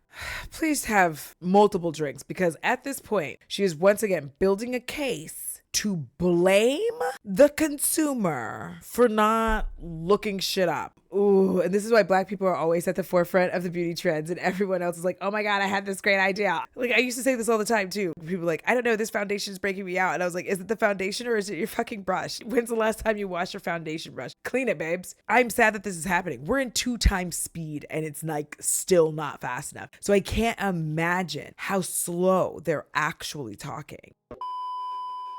Please have multiple drinks because at this point, she is once again building a case to blame the consumer for not looking shit up. Ooh, and this is why Black people are always at the forefront of the beauty trends, and everyone else is like, oh my God, I had this great idea. Like, I used to say this all the time too. People are like, I don't know, this foundation is breaking me out. And I was like, is it the foundation or is it your fucking brush? When's the last time you washed your foundation brush? Clean it, babes. I'm sad that this is happening. We're in 2 times speed and it's like still not fast enough. So I can't imagine how slow they're actually talking.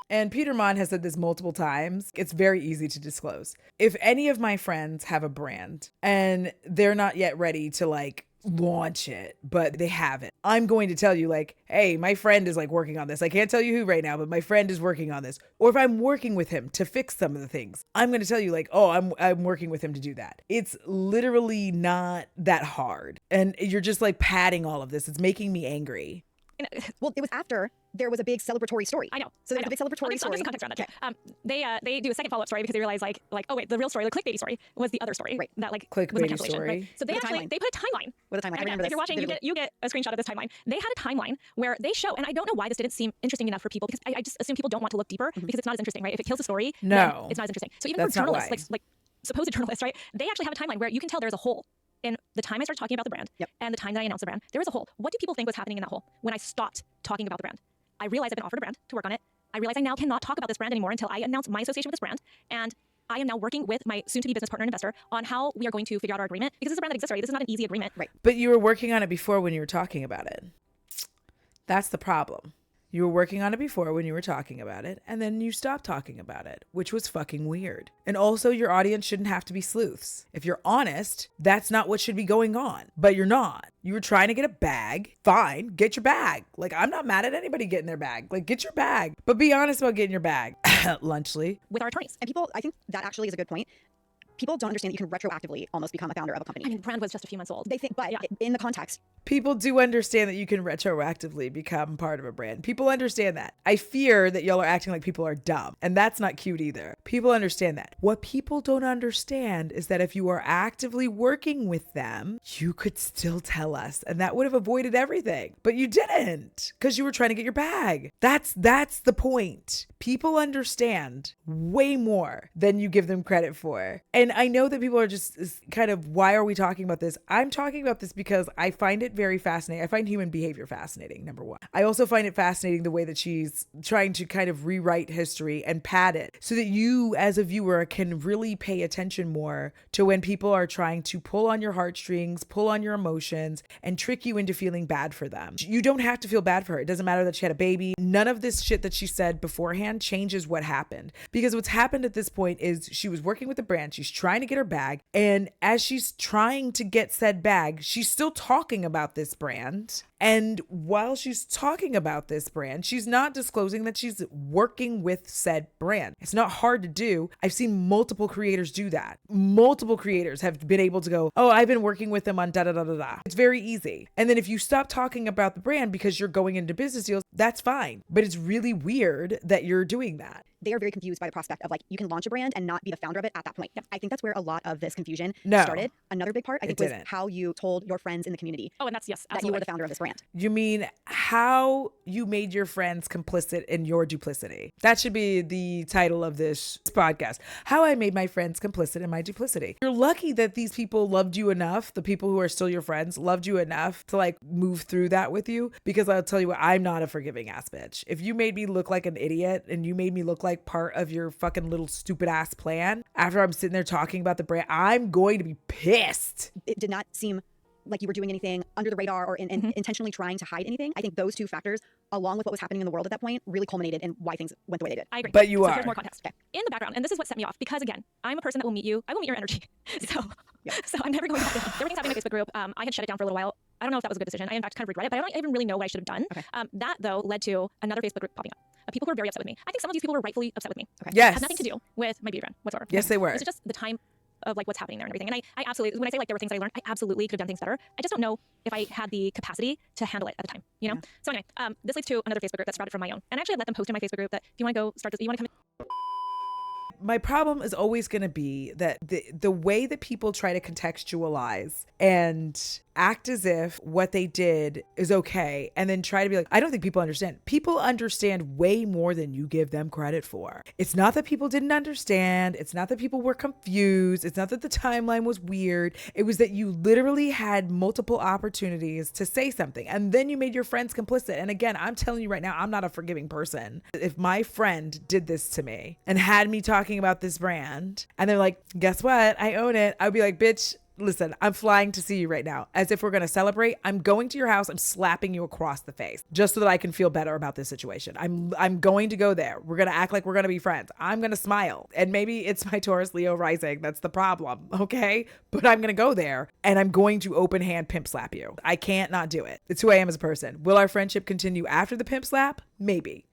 And Peter Mon has said this multiple times. It's very easy to disclose. If any of my friends have a brand and they're not yet ready to like launch it, but they haven't, I'm going to tell you like, hey, my friend is like working on this. I can't tell you who right now, but my friend is working on this. Or if I'm working with him to fix some of the things, I'm going to tell you like, oh, I'm working with him to do that. It's literally not that hard. And you're just like padding all of this. It's making me angry. Well, it was after there was a big celebratory story. I know. So there was a big celebratory story. There's some context around that. They do a second follow-up story because they realize like, oh wait, the real story, the clickbaity story, was the other story. Right. That like Clickbaity was my cancellation. story. Right? So they With a actually timeline. they put a timeline. With a timeline. I And remember if this you're watching, vividly. you get a screenshot of this timeline. They had a timeline where they show, and I don't know why this didn't seem interesting enough for people, because I just assume people don't want to look deeper because it's not as interesting, right? If it kills the story, No. then it's not as interesting. So even That's for not journalists, why. like supposed journalists, right? They actually have a timeline where you can tell there's a hole. In the time I started talking about the brand and the time that I announced the brand, there was a hole. What do people think was happening in that hole when I stopped talking about the brand? I realized I've been offered a brand to work on it. I realize I now cannot talk about this brand anymore until I announce my association with this brand. And I am now working with my soon-to-be business partner and investor on how we are going to figure out our agreement, because this is a brand that exists already. This is not an easy agreement. Right. But you were working on it before when you were talking about it. That's the problem. You were working on it before when you were talking about it, and then you stopped talking about it, which was fucking weird. And also, your audience shouldn't have to be sleuths. If you're honest, that's not what should be going on. But you're not. You were trying to get a bag. Fine, get your bag. Like, I'm not mad at anybody getting their bag. Like, get your bag. But be honest about getting your bag. Lunchly. With our attorneys. And people, I think that actually is a good point. people don't understand that you can retroactively almost become a founder of a company. I mean, the brand was just a few months old. They think, but in the context, people do understand that you can retroactively become part of a brand. People understand that. I fear that y'all are acting like people are dumb, and that's not cute either. People understand that. What people don't understand is that if you are actively working with them, you could still tell us, and that would have avoided everything. But you didn't, because you were trying to get your bag. That's the point. People understand way more than you give them credit for. And I know that people are just kind of, why are we talking about this? I'm talking about this because I find it very fascinating. I find human behavior fascinating, number one. I also find it fascinating the way that she's trying to kind of rewrite history and pad it so that you as a viewer can really pay attention more to when people are trying to pull on your heartstrings, pull on your emotions, and trick you into feeling bad for them. You don't have to feel bad for her. It doesn't matter that she had a baby. None of this shit that she said beforehand changes what happened. Because what's happened at this point is she was working with the brand. She's trying to get her bag. And as she's trying to get said bag, she's still talking about this brand. And while she's talking about this brand, she's not disclosing that she's working with said brand. It's not hard to do. I've seen multiple creators do that. Multiple creators have been able to go, oh, I've been working with them on da da da da da. It's very easy. And then if you stop talking about the brand because you're going into business deals, that's fine. But it's really weird that you're doing that. They are very confused by the prospect of like, you can launch a brand and not be the founder of it at that point. I think that's where a lot of this confusion started. Another big part, I think, was how you told your friends in the community. Oh, and that's, yes, that you were the founder of this brand. You mean how you made your friends complicit in your duplicity? That should be the title of this podcast. How I made my friends complicit in my duplicity. You're lucky that these people loved you enough, the people who are still your friends, loved you enough to like move through that with you, because I'll tell you what, I'm not a forgiving ass bitch. If you made me look like an idiot and you made me look like part of your fucking little stupid ass plan after I'm sitting there talking about the brand, I'm going to be pissed. It did not seem like you were doing anything under the radar or intentionally trying to hide anything. I think those two factors, along with what was happening in the world at that point, really culminated in why things went the way they did. I agree. But you are. Here's more context. Okay. In the background, and this is what set me off, because again, I'm a person that will meet you. I will meet your energy. So I'm never going to. There were things happening in my Facebook group. I had shut it down for a little while. I don't know if that was a good decision. I in fact kind of regret it, but I don't even really know what I should have done. Okay. That though led to another Facebook group popping up. People who are very upset with me. I think some of these people were rightfully upset with me. Okay. Yes. It has nothing to do with my beauty brand whatsoever. Yes, they were. It's just the time of like what's happening there and everything. And I absolutely, when I say like there were things that I learned, I absolutely could have done things better. I just don't know if I had the capacity to handle it at the time, you know? So anyway, this leads to another Facebook group that sprouted from my own. And actually I let them post in my Facebook group that if you want to go start this, you want to come in. My problem is always going to be that the way that people try to contextualize and act as if what they did is okay, and then try to be like, I don't think people understand. People understand way more than you give them credit for. It's not that people didn't understand. It's not that people were confused. It's not that the timeline was weird. It was that you literally had multiple opportunities to say something, and then you made your friends complicit. And again, I'm telling you right now, I'm not a forgiving person. If my friend did this to me and had me talking about this brand, and they're like, guess what? I own it. I'd be like, bitch, listen, I'm flying to see you right now. As if we're going to celebrate. I'm going to your house. I'm slapping you across the face just so that I can feel better about this situation. I'm going to go there. We're going to act like we're going to be friends. I'm going to smile. And maybe it's my Taurus Leo rising. That's the problem. Okay. But I'm going to go there and I'm going to open hand pimp slap you. I can't not do it. It's who I am as a person. Will our friendship continue after the pimp slap? Maybe.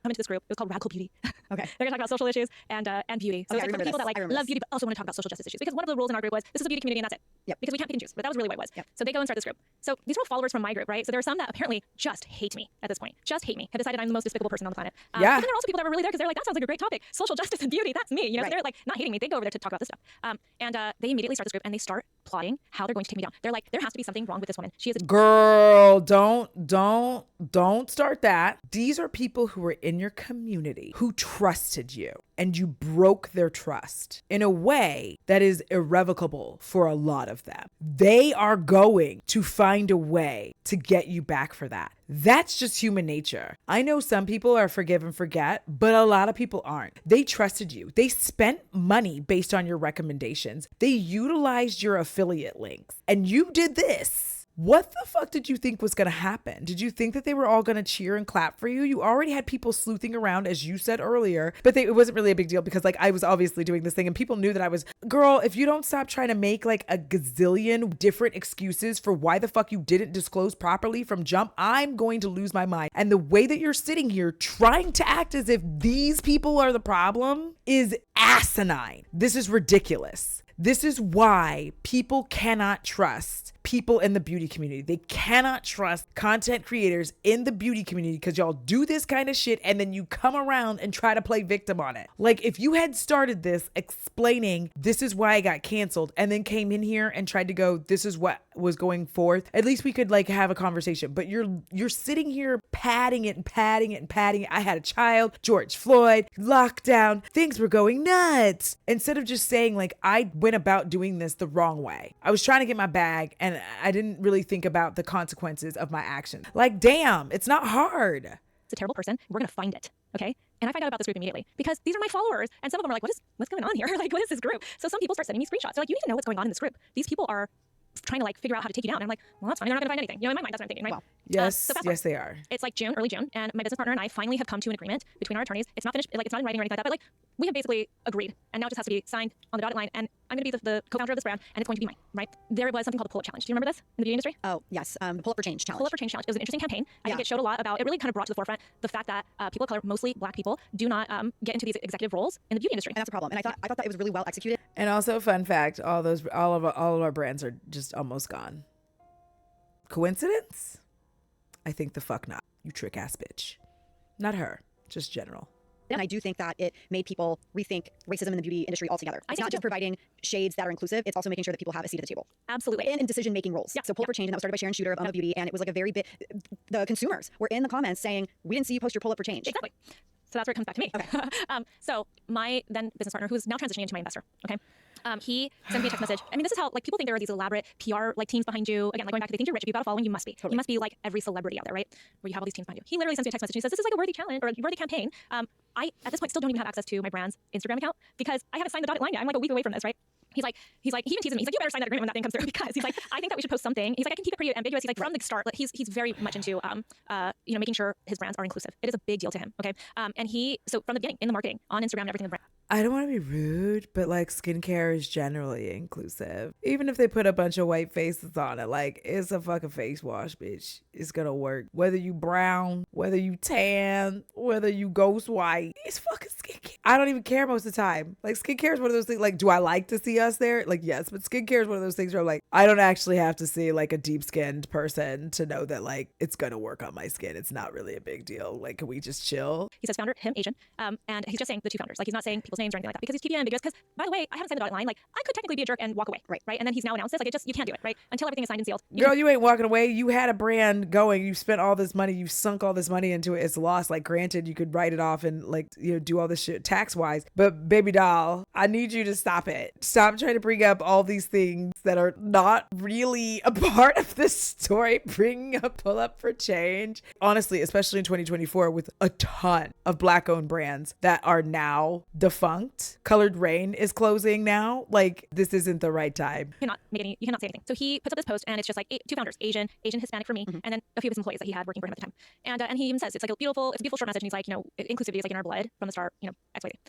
Come into this group. It was called Radical Beauty. Okay. They're gonna talk about social issues and beauty. So Okay, it's like for people that like love beauty but also want to talk about social justice issues. Because one of the rules in our group was this is a beauty community and that's it. Yep. Because we can't pick and choose. But that was really what it was. Yep. So they go and start this group. So these were all followers from my group, right? So there are some that apparently just hate me at this point. Just hate me. Have decided I'm the most despicable person on the planet. Yeah. But then there are also people that were really there because they're like, that sounds like a great topic. Social justice and beauty. That's me. You know, so they're like not hating me. They go over there to talk about this stuff. And they immediately start this group and they start plotting how they're going to take me down. They're like, there has to be something wrong with this woman. She is a girl. Don't start that. These are people who are in your community who trusted you, and you broke their trust in a way that is irrevocable for a lot of them. They are going to find a way to get you back for that. That's just human nature. I know some people are forgive and forget, but a lot of people aren't. They trusted you. They spent money based on your recommendations. They utilized your affiliate links, and you did this. What the fuck did you think was going to happen? Did you think that they were all going to cheer and clap for you? You already had people sleuthing around, as you said earlier, but it wasn't really a big deal because like I was obviously doing this thing and people knew that I was, girl, if you don't stop trying to make like a gazillion different excuses for why the fuck you didn't disclose properly from jump, I'm going to lose my mind. And the way that you're sitting here trying to act as if these people are the problem is asinine. This is ridiculous. This is why people cannot trust people in the beauty community. They cannot trust content creators in the beauty community because y'all do this kind of shit and then you come around and try to play victim on it. Like if you had started this explaining this is why I got canceled and then came in here and tried to go, this is what was going forth, at least we could like have a conversation. But you're sitting here padding it and padding it and padding it. I had a child, George Floyd, lockdown, things were going nuts. Instead of just saying like, I went about doing this the wrong way. I was trying to get my bag and I didn't really think about the consequences of my actions. Like, damn, it's not hard. It's a terrible person. We're going to find it. Okay. And I find out about this group immediately because these are my followers. And some of them are like, what's going on here? Like, what is this group? So some people start sending me screenshots. They're like, you need to know what's going on in this group. These people are trying to like figure out how to take you down. And I'm like, well, that's fine. They're not going to find anything. You know, in my mind, that's what I'm thinking, right? Well, yes, yes, they are. It's like early June, and my business partner and I finally have come to an agreement between our attorneys. It's not finished, like it's not in writing or anything like that, but like we have basically agreed, and now it just has to be signed on the dotted line. And I'm going to be the co-founder of this brand, and it's going to be mine, right? There was something called the pull-up challenge. Do you remember this in the beauty industry? Oh yes, the pull up for change challenge. Pull up for change challenge. It was an interesting campaign. I think it showed a lot about. It really kind of brought to the forefront the fact that people of color, mostly Black people, do not get into these executive roles in the beauty industry. And that's a problem. And I thought that it was really well executed. And also, fun fact: all of our brands are just almost gone. Coincidence? I think the fuck not. You trick ass bitch. Not her, just general. And I do think that it made people rethink racism in the beauty industry altogether. It's not just providing shades that are inclusive, it's also making sure that people have a seat at the table. Absolutely. In decision-making roles. Yeah. So pull up for change, and that was started by Sharon Shooter of Beauty, and it was like a very big, the consumers were in the comments saying, we didn't see you post your pull up for change. Exactly. So that's where it comes back to me. Okay. So my then business partner, who's now transitioning into my investor, okay? He sends me a text message. I mean, this is how like people think there are these elaborate PR like teams behind you. Again, like going back to they think you're rich. If you've got a following, you must be. Totally. You must be like every celebrity out there, right? Where you have all these teams behind you. He literally sends me a text message. He says, "This is like a worthy challenge or a worthy campaign." I at this point still don't even have access to my brand's Instagram account because I haven't signed the dotted line yet. I'm like a week away from this, right? He's like, he even teases me. He's like, you better sign that agreement when that thing comes through because he's like, I think that we should post something. He's like, I can keep it pretty ambiguous. He's like, from the start, like he's very much into, making sure his brands are inclusive. It is a big deal to him. Okay. So from the beginning in the marketing on Instagram and everything, the brand. I don't want to be rude, but like skincare is generally inclusive. Even if they put a bunch of white faces on it, like it's a fucking face wash, bitch. It's gonna work. Whether you brown, whether you tan, whether you ghost white, it's fucking skincare. I don't even care most of the time. Like skincare is one of those things, like, do I like to see us there? Like, yes, but skincare is one of those things where I'm like, I don't actually have to see like a deep skinned person to know that like it's gonna work on my skin. It's not really a big deal. Like, can we just chill? He says founder, him, Asian. And he's just saying the two founders. Like he's not saying people's names or anything like that because he's keeping it ambiguous. Because by the way, I haven't signed the dotted line. Like I could technically be a jerk and walk away. Right. And then he's now announced this. Like you can't do it. Right. Until everything is signed and sealed. You ain't walking away. You had a brand going. You spent all this money. You sunk all this money into it. It's lost. Like granted, you could write it off and like, do all this shit tax wise. But baby doll, I need you to stop it. Stop trying to bring up all these things that are not really a part of this story. Bring a pull up for change. Honestly, especially in 2024 with a ton of Black owned brands that are now defunct. Colored Rain is closing now. Like this isn't the right time. You cannot say anything. So he puts up this post and it's just like two founders, Asian, Hispanic for me, and then a few of his employees that he had working for him at the time. And he even says it's like a beautiful short message. And he's like, inclusivity is like in our blood from the start, X, Y, Z.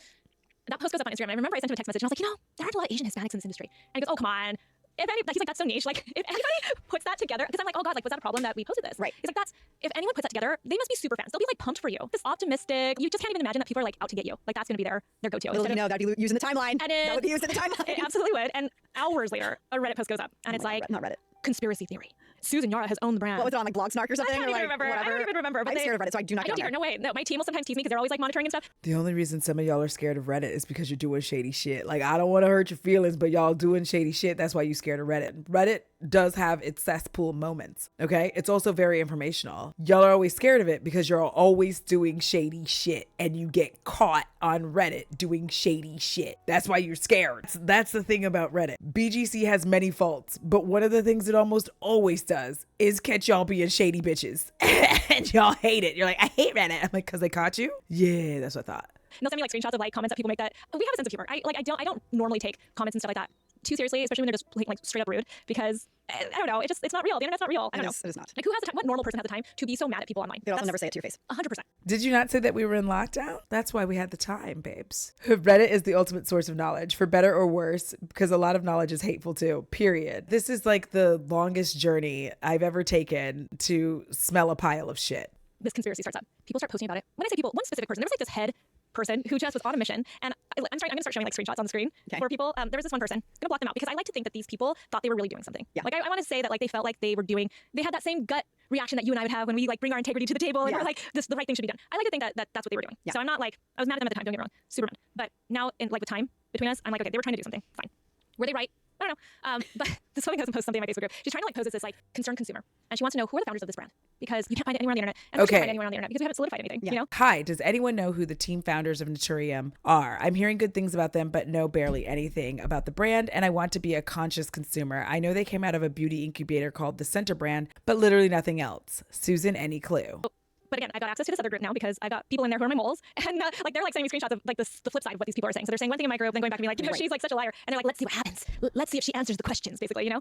That post goes up on Instagram. I remember I sent him a text message and I was like, there aren't a lot of Asian Hispanics in this industry. And he goes, oh, come on. He's like, that's so niche. Like, if anybody puts that together, because I'm like, oh God, like, was that a problem that we posted this? Right. He's like, if anyone puts that together, they must be super fans. They'll be like pumped for you. This optimistic, you just can't even imagine that people are like out to get you. Like, that's going to be their go-to. Little that'd be used in the timeline. That would be used in the timeline. It absolutely would. And hours later, a Reddit post goes up and it's like, not Reddit. Conspiracy theory. Susan Yara has owned the brand. What was it on, like Blogsnark or something? I don't even remember. But I'm scared of Reddit, so I do not get on there. No way. No, my team will sometimes tease me because they're always like monitoring and stuff. The only reason some of y'all are scared of Reddit is because you're doing shady shit. Like, I don't want to hurt your feelings, but y'all doing shady shit. That's why you scared of Reddit. Reddit does have its cesspool moments, okay? It's also very informational. Y'all are always scared of it because you're always doing shady shit and you get caught on Reddit doing shady shit. That's why you're scared. That's the thing about Reddit. BGC has many faults, but one of the things it almost always does is catch y'all being shady bitches. And y'all hate it. You're like, I hate Reddit. I'm like, because they caught you? Yeah, that's what I thought. And they'll send me like screenshots of like comments that people make that we have a sense of humor. I don't normally take comments and stuff like that too seriously, especially when they're just like straight up rude, because I don't know, it's not real. The internet's not real. I don't know. It is not. Like, who has the time? What normal person has the time to be so mad at people online? They'd also never say it to your face. 100%. Did you not say that we were in lockdown? That's why we had the time, babes. Reddit is the ultimate source of knowledge, for better or worse, because a lot of knowledge is hateful too, period. This is like the longest journey I've ever taken to smell a pile of shit. This conspiracy starts up. People start posting about it. When I say people, one specific person, there was like this head person who just was on a mission. And I'm sorry, I'm gonna start showing like screenshots on the screen for people. There was this one person. I'm gonna block them out because I like to think that these people thought they were really doing something. Yeah. Like I want to say that like they felt like they had that same gut reaction that you and I would have when we like bring our integrity to the table and we're like, the right thing should be done. I like to think that that's what they were doing. So I'm not like, I was mad at them at the time, don't get me wrong, super mad. But now in like with time between us, I'm like, okay, they were trying to do something, fine. Were they right? I don't know. But this woman goes and posts something in my Facebook group. She's trying to like pose as this like concerned consumer. And she wants to know who are the founders of this brand. Because you can't find it anywhere on the internet. And you can't find it anywhere on the internet because we haven't solidified anything, you know? Hi, does anyone know who the team founders of Naturium are? I'm hearing good things about them, but know barely anything about the brand, and I want to be a conscious consumer. I know they came out of a beauty incubator called the Center brand, but literally nothing else. Susan, any clue? But again, I got access to this other group now because I got people in there who are my moles, and like they're like sending me screenshots of like the flip side of what these people are saying. So they're saying one thing in my group, then going back to me like, you know, she's like such a liar, and they're like, let's see what happens. Let's see if she answers the questions, basically, you know.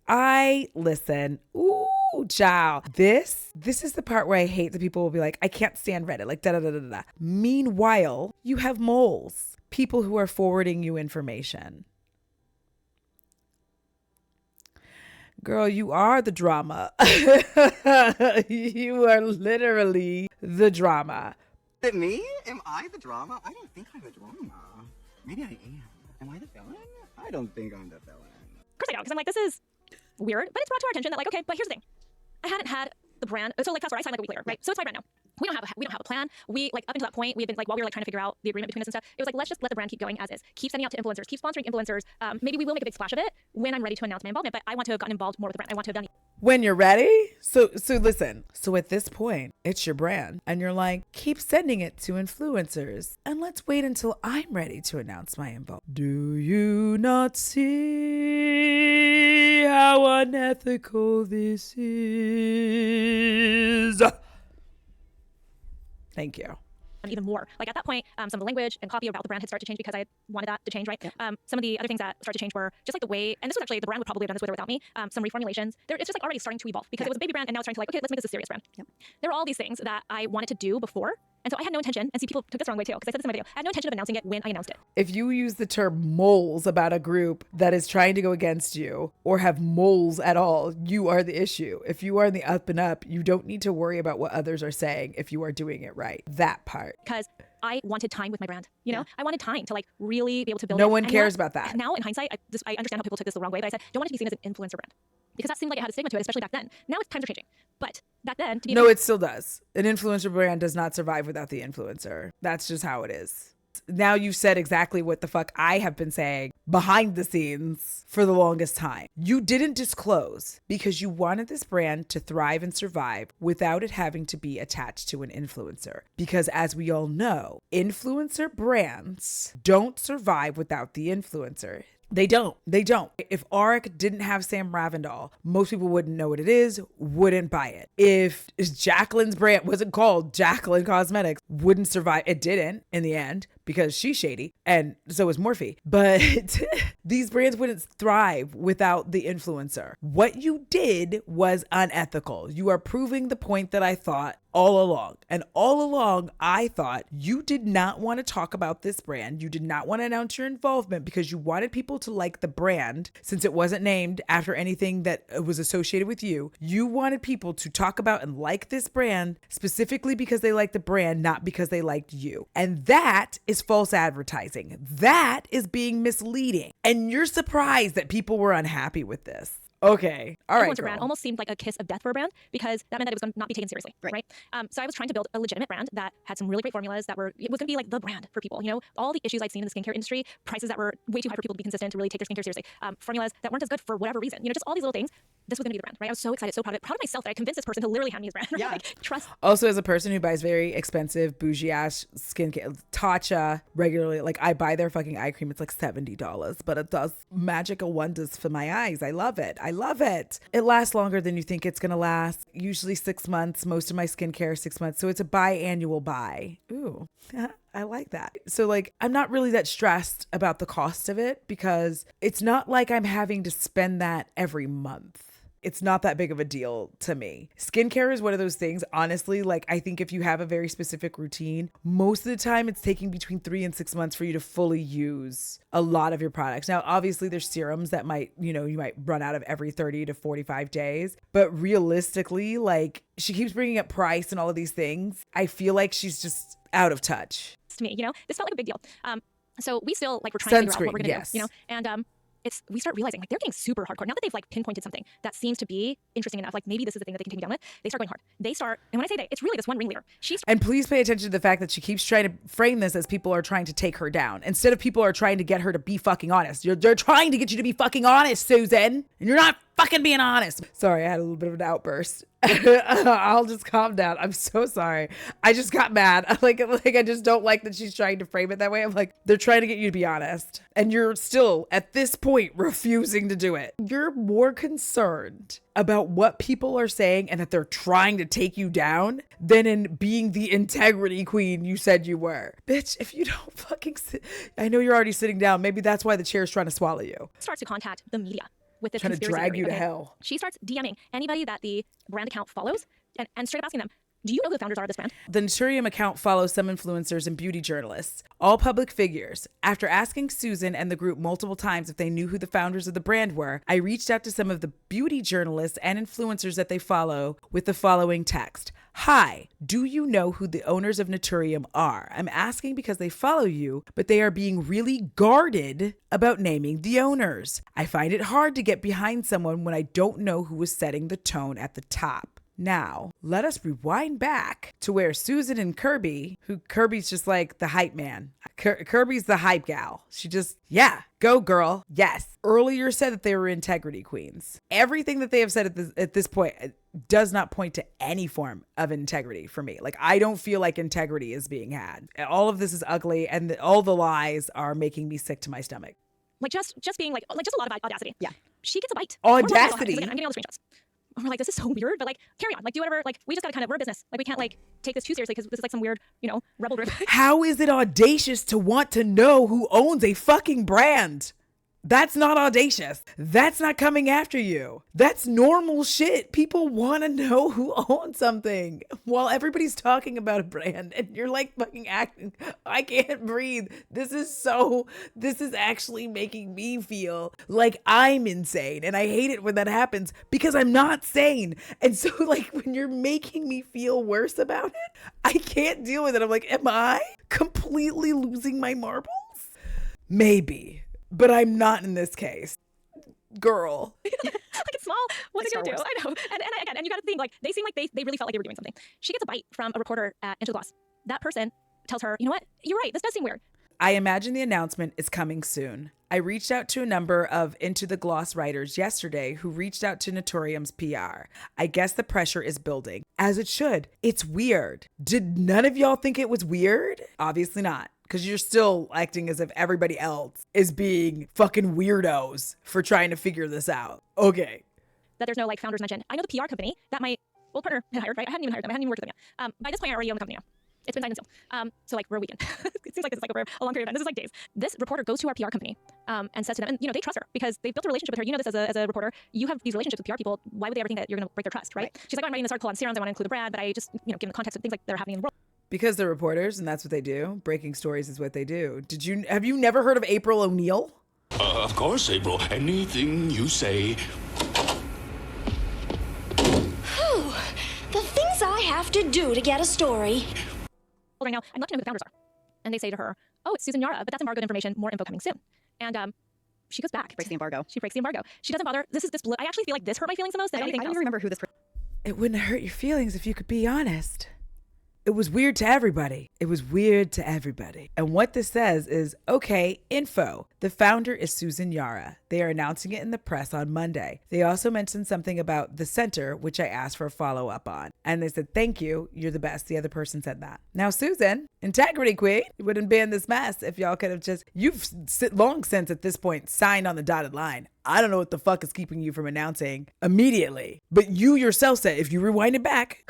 I listen. Ooh, child. This is the part where I hate that people will be like, I can't stand Reddit, like da da da da da. Meanwhile, you have moles, people who are forwarding you information. Girl, you are the drama. You are literally the drama. Is it me? Am I the drama? I don't think I'm the drama. Maybe I am. Am I the villain? I don't think I'm the villain. Of course I don't, because I'm like, this is weird, but it's brought to our attention that like, okay, but here's the thing. I hadn't had the brand. So like, fast forward, I signed like a week later, right? So it's my brand now. We don't have a plan. We like up until that point, we had been like, while we were like trying to figure out the agreement between us and stuff, it was like, let's just let the brand keep going as is. Keep sending out to influencers, keep sponsoring influencers. Maybe we will make a big splash of it when I'm ready to announce my involvement, but I want to have gotten involved more with the brand. I want to have done it. When you're ready. So listen. So at this point, it's your brand. And you're like, keep sending it to influencers. And let's wait until I'm ready to announce my involvement. Do you not see how unethical this is? Thank you. Even more. Like at that point, some of the language and copy about the brand had started to change because I wanted that to change, right? Some of the other things that started to change were just like the way, and this was actually, the brand would probably have done this with or without me, some reformulations. It's just like already starting to evolve because it was a baby brand and now it's starting to like, okay, let's make this a serious brand. There were all these things that I wanted to do before. And so I had no intention, and see, people took this the wrong way too, because I said this in my video. I had no intention of announcing it when I announced it. If you use the term moles about a group that is trying to go against you or have moles at all, you are the issue. If you are in the up and up, you don't need to worry about what others are saying if you are doing it right. That part. Because I wanted time with my brand, you know? I wanted time to like really be able to build it. No one cares about that. Now in hindsight, I understand how people took this the wrong way, but I said, don't want it to be seen as an influencer brand. Because that seemed like it had a stigma to it, especially back then. Now times are changing. But back then, to be no, it still does. An influencer brand does not survive without the influencer. That's just how it is. Now you've said exactly what the fuck I have been saying behind the scenes for the longest time. You didn't disclose because you wanted this brand to thrive and survive without it having to be attached to an influencer. Because as we all know, influencer brands don't survive without the influencer. They don't. If Auric didn't have Sam Ravindal, most people wouldn't know what it is, wouldn't buy it. If Jacqueline's brand wasn't called Jacqueline Cosmetics, wouldn't survive. It didn't in the end because she's shady and so is Morphe. But these brands wouldn't thrive without the influencer. What you did was unethical. You are proving the point that I thought all along. And all along, I thought you did not want to talk about this brand. You did not want to announce your involvement because you wanted people to like the brand since it wasn't named after anything that was associated with you. You wanted people to talk about and like this brand specifically because they liked the brand, not because they liked you. And that is false advertising. That is being misleading. And you're surprised that people were unhappy with this. Okay. All right. Influencer brand almost seemed like a kiss of death for a brand because that meant that it was going to not be taken seriously, right? So I was trying to build a legitimate brand that had some really great formulas that it was going to be like the brand for people. You know, all the issues I'd seen in the skincare industry, prices that were way too high for people to be consistent, to really take their skincare seriously, formulas that weren't as good for whatever reason. You know, just all these little things. This was going to be the brand, right? I was so excited, so proud of myself that I convinced this person to literally hand me his brand. Right? Like, trust. Also, as a person who buys very expensive bougie ass skincare, Tatcha regularly, like I buy their fucking eye cream. It's like $70, but it does magical wonders for my eyes. I love it. It lasts longer than you think it's going to last. Usually 6 months. Most of my skincare is 6 months. So it's a biannual buy. Ooh, I like that. So like, I'm not really that stressed about the cost of it because it's not like I'm having to spend that every month. It's not that big of a deal to me. Skincare is one of those things, honestly, like I think if you have a very specific routine, most of the time it's taking between 3 and 6 months for you to fully use a lot of your products. Now, obviously there's serums that might, you might run out of every 30 to 45 days, but realistically, like she keeps bringing up price and all of these things. I feel like she's just out of touch. To me, this felt like a big deal. So we still like we're trying to figure out Sunscreen, what we're gonna yes. do, and we start realizing like they're getting super hardcore now that they've like pinpointed something that seems to be interesting enough. Like maybe this is the thing that they can take me down with. They start going hard. And when I say they, it's really this one ringleader. And please pay attention to the fact that she keeps trying to frame this as people are trying to take her down instead of people are trying to get her to be fucking honest. They're trying to get you to be fucking honest, Susan, and you're not fucking being honest. Sorry, I had a little bit of an outburst. I'll just calm down. I'm so sorry. I just got mad. Like I just don't like that she's trying to frame it that way. I'm like, they're trying to get you to be honest. And you're still, at this point, refusing to do it. You're more concerned about what people are saying and that they're trying to take you down than in being the integrity queen you said you were. Bitch, if you don't fucking sit, I know you're already sitting down. Maybe that's why the chair's trying to swallow you. Starts to contact the media with this trying to conspiracy drag theory, you to okay? hell. She starts DMing anybody that the brand account follows and straight up asking them, do you know who the founders are of this brand? The Naturium account follows some influencers and beauty journalists, all public figures. After asking Susan and the group multiple times if they knew who the founders of the brand were, I reached out to some of the beauty journalists and influencers that they follow with the following text. Hi, do you know who the owners of Naturium are? I'm asking because they follow you, but they are being really guarded about naming the owners. I find it hard to get behind someone when I don't know who is setting the tone at the top. Now, let us rewind back to where Susan and Kirby, who Kirby's just like the hype man. Kirby's the hype gal. She just, yeah, go girl. Yes. Earlier said that they were integrity queens. Everything that they have said at this point does not point to any form of integrity for me. Like, I don't feel like integrity is being had. All of this is ugly and all the lies are making me sick to my stomach. Like just being like just a lot of audacity. Yeah. She gets a bite. Audacity. Again, I'm getting all the screenshots. And we're like, this is so weird, but like, carry on. Like, do whatever. Like, we just gotta we're a business. Like, we can't like take this too seriously because this is like some weird, rebel group. How is it audacious to want to know who owns a fucking brand? That's not audacious. That's not coming after you. That's normal shit. People want to know who owns something while everybody's talking about a brand and you're like fucking acting. I can't breathe. This is actually making me feel like I'm insane. And I hate it when that happens because I'm not sane. And so like when you're making me feel worse about it, I can't deal with it. I'm like, am I completely losing my marbles? Maybe. But I'm not in this case. Girl. Like it's small. What's it gonna do? I know. And you gotta think like they seem like they really felt like they were doing something. She gets a bite from a reporter at Into the Gloss. That person tells her, you know what? You're right. This does seem weird. I imagine the announcement is coming soon. I reached out to a number of Into the Gloss writers yesterday who reached out to Naturium's PR. I guess the pressure is building, as it should. It's weird. Did none of y'all think it was weird? Obviously not. Because you're still acting as if everybody else is being fucking weirdos for trying to figure this out. Okay. That there's no like founders mentioned. I know the PR company that my old partner had hired, right? I hadn't even hired them. I hadn't even worked with them yet. By this point, I already own the company now. It's been signed and sealed. So like we're a weekend. It seems like it's like over a long period of time. This is like days. This reporter goes to our PR company and says to them, and they trust her because they've built a relationship with her. You know this as a reporter. You have these relationships with PR people. Why would they ever think that you're going to break their trust, right? She's like, oh, I'm writing this article on serums. I want to include the brand, but I just, given the context of things like that are happening in the world. Because they're reporters and that's what they do. Breaking stories is what they do. Have you never heard of April O'Neil? Of course, April. Anything you say. Whew. The things I have to do to get a story. Right now, I'd love to know who the founders are. And they say to her, oh, it's Susan Yara, but that's embargoed information. More info coming soon. And she goes back. Breaks the embargo. She breaks the embargo. She doesn't bother. I actually feel like this hurt my feelings the most than anything else. I don't even remember who this person. It wouldn't hurt your feelings if you could be honest. It was weird to everybody. It was weird to everybody. And what this says is, okay, info. The founder is Susan Yara. They are announcing it in the press on Monday. They also mentioned something about the center, which I asked for a follow-up on. And they said, thank you. You're the best. The other person said that. Now, Susan, integrity queen, you wouldn't be in this mess if y'all could have you've long since at this point signed on the dotted line. I don't know what the fuck is keeping you from announcing immediately. But you yourself said, if you rewind it back,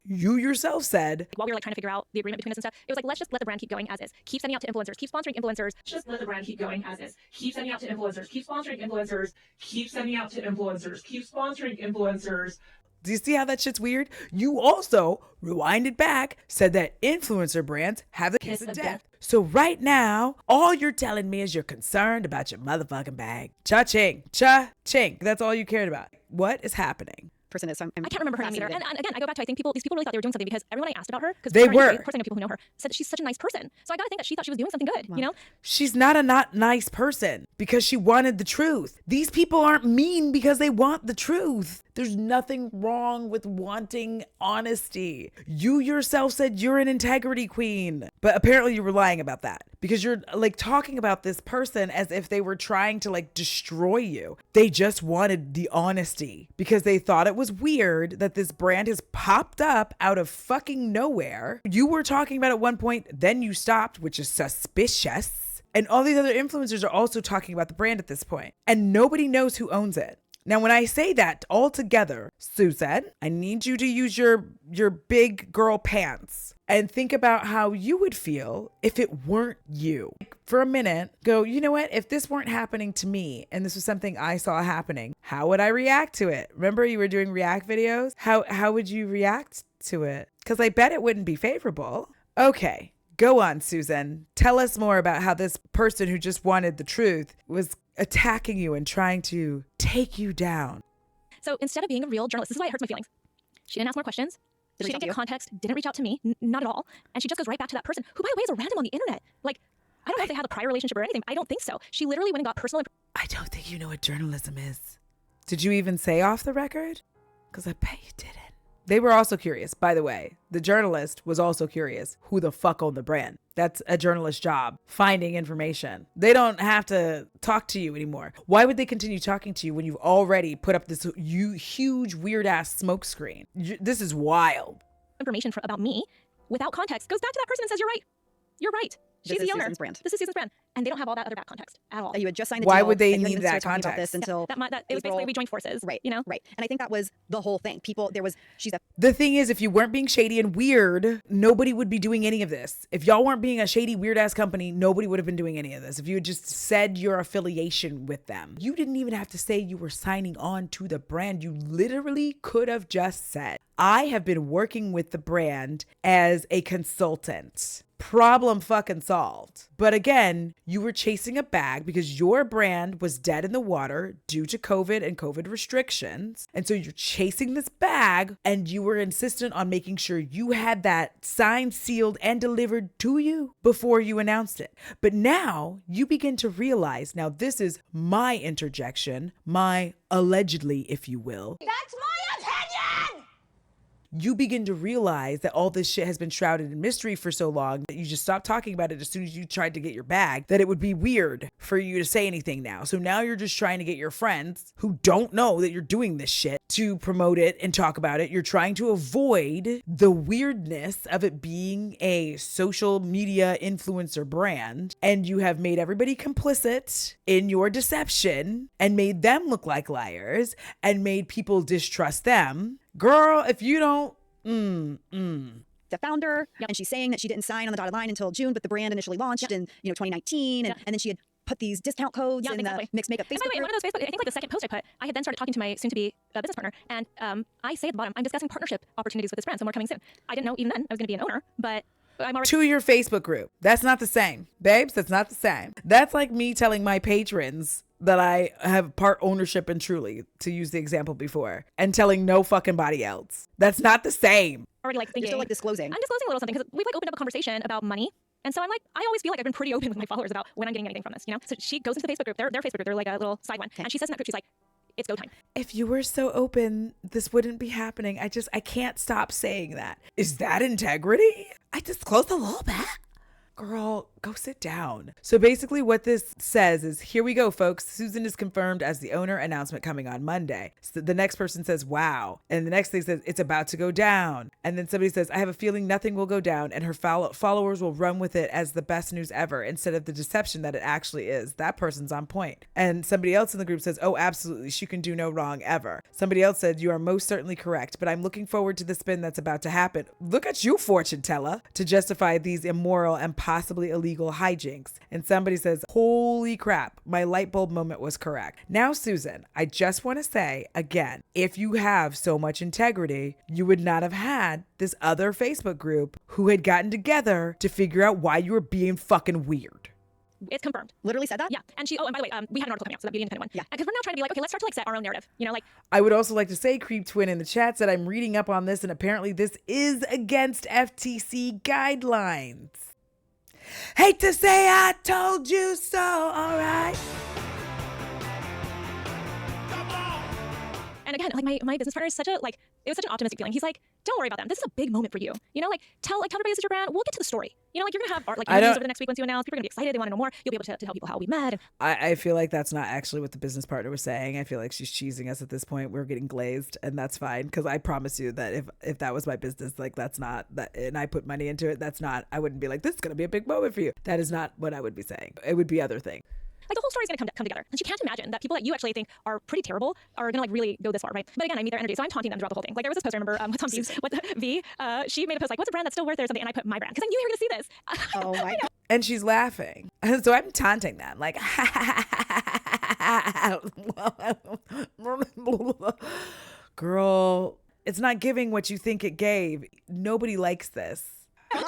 you yourself said, while we were like trying to figure out the agreement between us and stuff, it was like, let's just let the brand keep going as is. Keep sending out to influencers, keep sponsoring influencers. Just let the brand keep going as is. Keep sending out to influencers, keep sponsoring influencers, keep sending out to influencers, keep sponsoring influencers. Do you see how that shit's weird? You also, rewinded back, said that influencer brands have the kiss of death. So right now, all you're telling me is you're concerned about your motherfucking bag. Cha-ching. Cha-ching. That's all you cared about. What is happening? person is. So I can't remember her name either. And again, I go back to, I think these people really thought they were doing something because everyone I asked about her, because they were. Of course, I know people who know her, said that she's such a nice person. So I got to think that she thought she was doing something good, you know? She's not a not nice person because she wanted the truth. These people aren't mean because they want the truth. There's nothing wrong with wanting honesty. You yourself said you're an integrity queen, but apparently you were lying about that because you're like talking about this person as if they were trying to like destroy you. They just wanted the honesty because they thought it was weird that this brand has popped up out of fucking nowhere. You were talking about it at one point, then you stopped, which is suspicious. And all these other influencers are also talking about the brand at this point, and nobody knows who owns it. Now, when I say that all together, Susan, I need you to use your big girl pants and think about how you would feel if it weren't you. For a minute, go, you know what? If this weren't happening to me and this was something I saw happening, how would I react to it? Remember you were doing react videos? How would you react to it? Because I bet it wouldn't be favorable. Okay, go on, Susan. Tell us more about how this person who just wanted the truth was attacking you and trying to take you down. So instead of being a real journalist, this is why it hurts my feelings. She didn't ask more questions. She didn't get context, didn't reach out to me, not at all. And she just goes right back to that person, who, by the way, is a random on the internet. Like, I don't know if they had a prior relationship or anything. I don't think so. She literally went and got personal. I don't think you know what journalism is. Did you even say off the record? Because I bet you didn't. They were also curious, by the way. The journalist was also curious who the fuck owned the brand. That's a journalist's job, finding information. They don't have to talk to you anymore. Why would they continue talking to you when you've already put up this huge, weird-ass smoke screen? This is wild. Information about me without context goes back to that person and says, you're right. You're right. She's the owner. Susan's brand. This is Susan's brand. And they don't have all that other back context at all. You had just signed the Why deal. would they and need that context? About this until it was basically we joined forces. Right. You know? Right. And I think that was the whole thing. The thing is, if you weren't being shady and weird, nobody would be doing any of this. If y'all weren't being a shady, weird ass company, nobody would have been doing any of this. If you had just said your affiliation with them, you didn't even have to say you were signing on to the brand. You literally could have just said, I have been working with the brand as a consultant. Problem fucking solved. But again, you were chasing a bag because your brand was dead in the water due to COVID and COVID restrictions. And so you're chasing this bag and you were insistent on making sure you had that signed, sealed, and delivered to you before you announced it. But now you begin to realize, now this is my interjection, my allegedly, if you will. That's my opinion! You begin to realize that all this shit has been shrouded in mystery for so long that you just stopped talking about it as soon as you tried to get your bag, that it would be weird for you to say anything now. So now you're just trying to get your friends who don't know that you're doing this shit to promote it and talk about it. You're trying to avoid the weirdness of it being a social media influencer brand, and you have made everybody complicit in your deception and made them look like liars and made people distrust them. Girl, if you don't, the founder, and she's saying that she didn't sign on the dotted line until June, but the brand initially launched in 2019, and then she had put these discount codes in the Mixed Makeup Facebook and by the way, group. one of those Facebook, I think like the second post I put, I had then started talking to my soon-to-be business partner, and I say at the bottom, I'm discussing partnership opportunities with this brand, so more coming soon. I didn't know even then I was going to be an owner, but I'm already to your Facebook group. That's not the same, babes. That's not the same. That's like me telling my patrons that I have part ownership in Truly, to use the example before, and telling no fucking body else. That's not the same. Already like thinking. You're still like disclosing. I'm disclosing a little something because we've like opened up a conversation about money. And so I'm like, I always feel like I've been pretty open with my followers about when I'm getting anything from this, you know? So she goes into the Facebook group, their Facebook group, they're like a little side one. And she says in that group, she's like, it's go time. If you were so open, this wouldn't be happening. I can't stop saying that. Is that integrity? I disclosed a little bit. Girl, go sit down. So basically what this says is, here we go, folks. Susan is confirmed as the owner, announcement coming on Monday. So the next person says, wow. And the next thing says, it's about to go down. And then somebody says, I have a feeling nothing will go down and her followers will run with it as the best news ever instead of the deception that it actually is. That person's on point. And somebody else in the group says, oh, absolutely. She can do no wrong ever. Somebody else said, you are most certainly correct, but I'm looking forward to the spin that's about to happen. Look at you, fortune teller, to justify these immoral and possibly illegal hijinks. And somebody says, holy crap, my light bulb moment was correct. Now, Susan, I just want to say again, if you have so much integrity, you would not have had this other Facebook group who had gotten together to figure out why you were being fucking weird. It's confirmed. Literally said that? Yeah. And and by the way, we have an article coming out, so that Beauty Independent one. Yeah. Because we're now trying to be like, okay, let's start to like set our own narrative. You know, like. I would also like to say, Creep Twin in the chat said, I'm reading up on this and apparently this is against FTC guidelines. Hate to say I told you so, all right. And again, like my business partner is it was such an optimistic feeling. He's like, don't worry about them. This is a big moment for you. You know, like tell everybody this is your brand. We'll get to the story. You know, like you're gonna have interviews over the next week once you announce. People are gonna be excited. They want to know more. You'll be able to tell people how we met. I feel like that's not actually what the business partner was saying. I feel like she's cheesing us at this point. We're getting glazed, and that's fine because I promise you that if that was my business, like that's not that, and I put money into it, that's not. I wouldn't be like, this is gonna be a big moment for you. That is not what I would be saying. It would be other things. Like the whole story is going to come together. And you can't imagine that people that you actually think are pretty terrible are going to like really go this far, right? But again, I need their energy. So I'm taunting them throughout the whole thing. Like there was this post I remember what's on V. She made a post like, what's a brand that's still worth there or something? And I put my brand because I knew you were going to see this. Oh my God. And she's laughing. So I'm taunting them like, girl, it's not giving what you think it gave. Nobody likes this. God,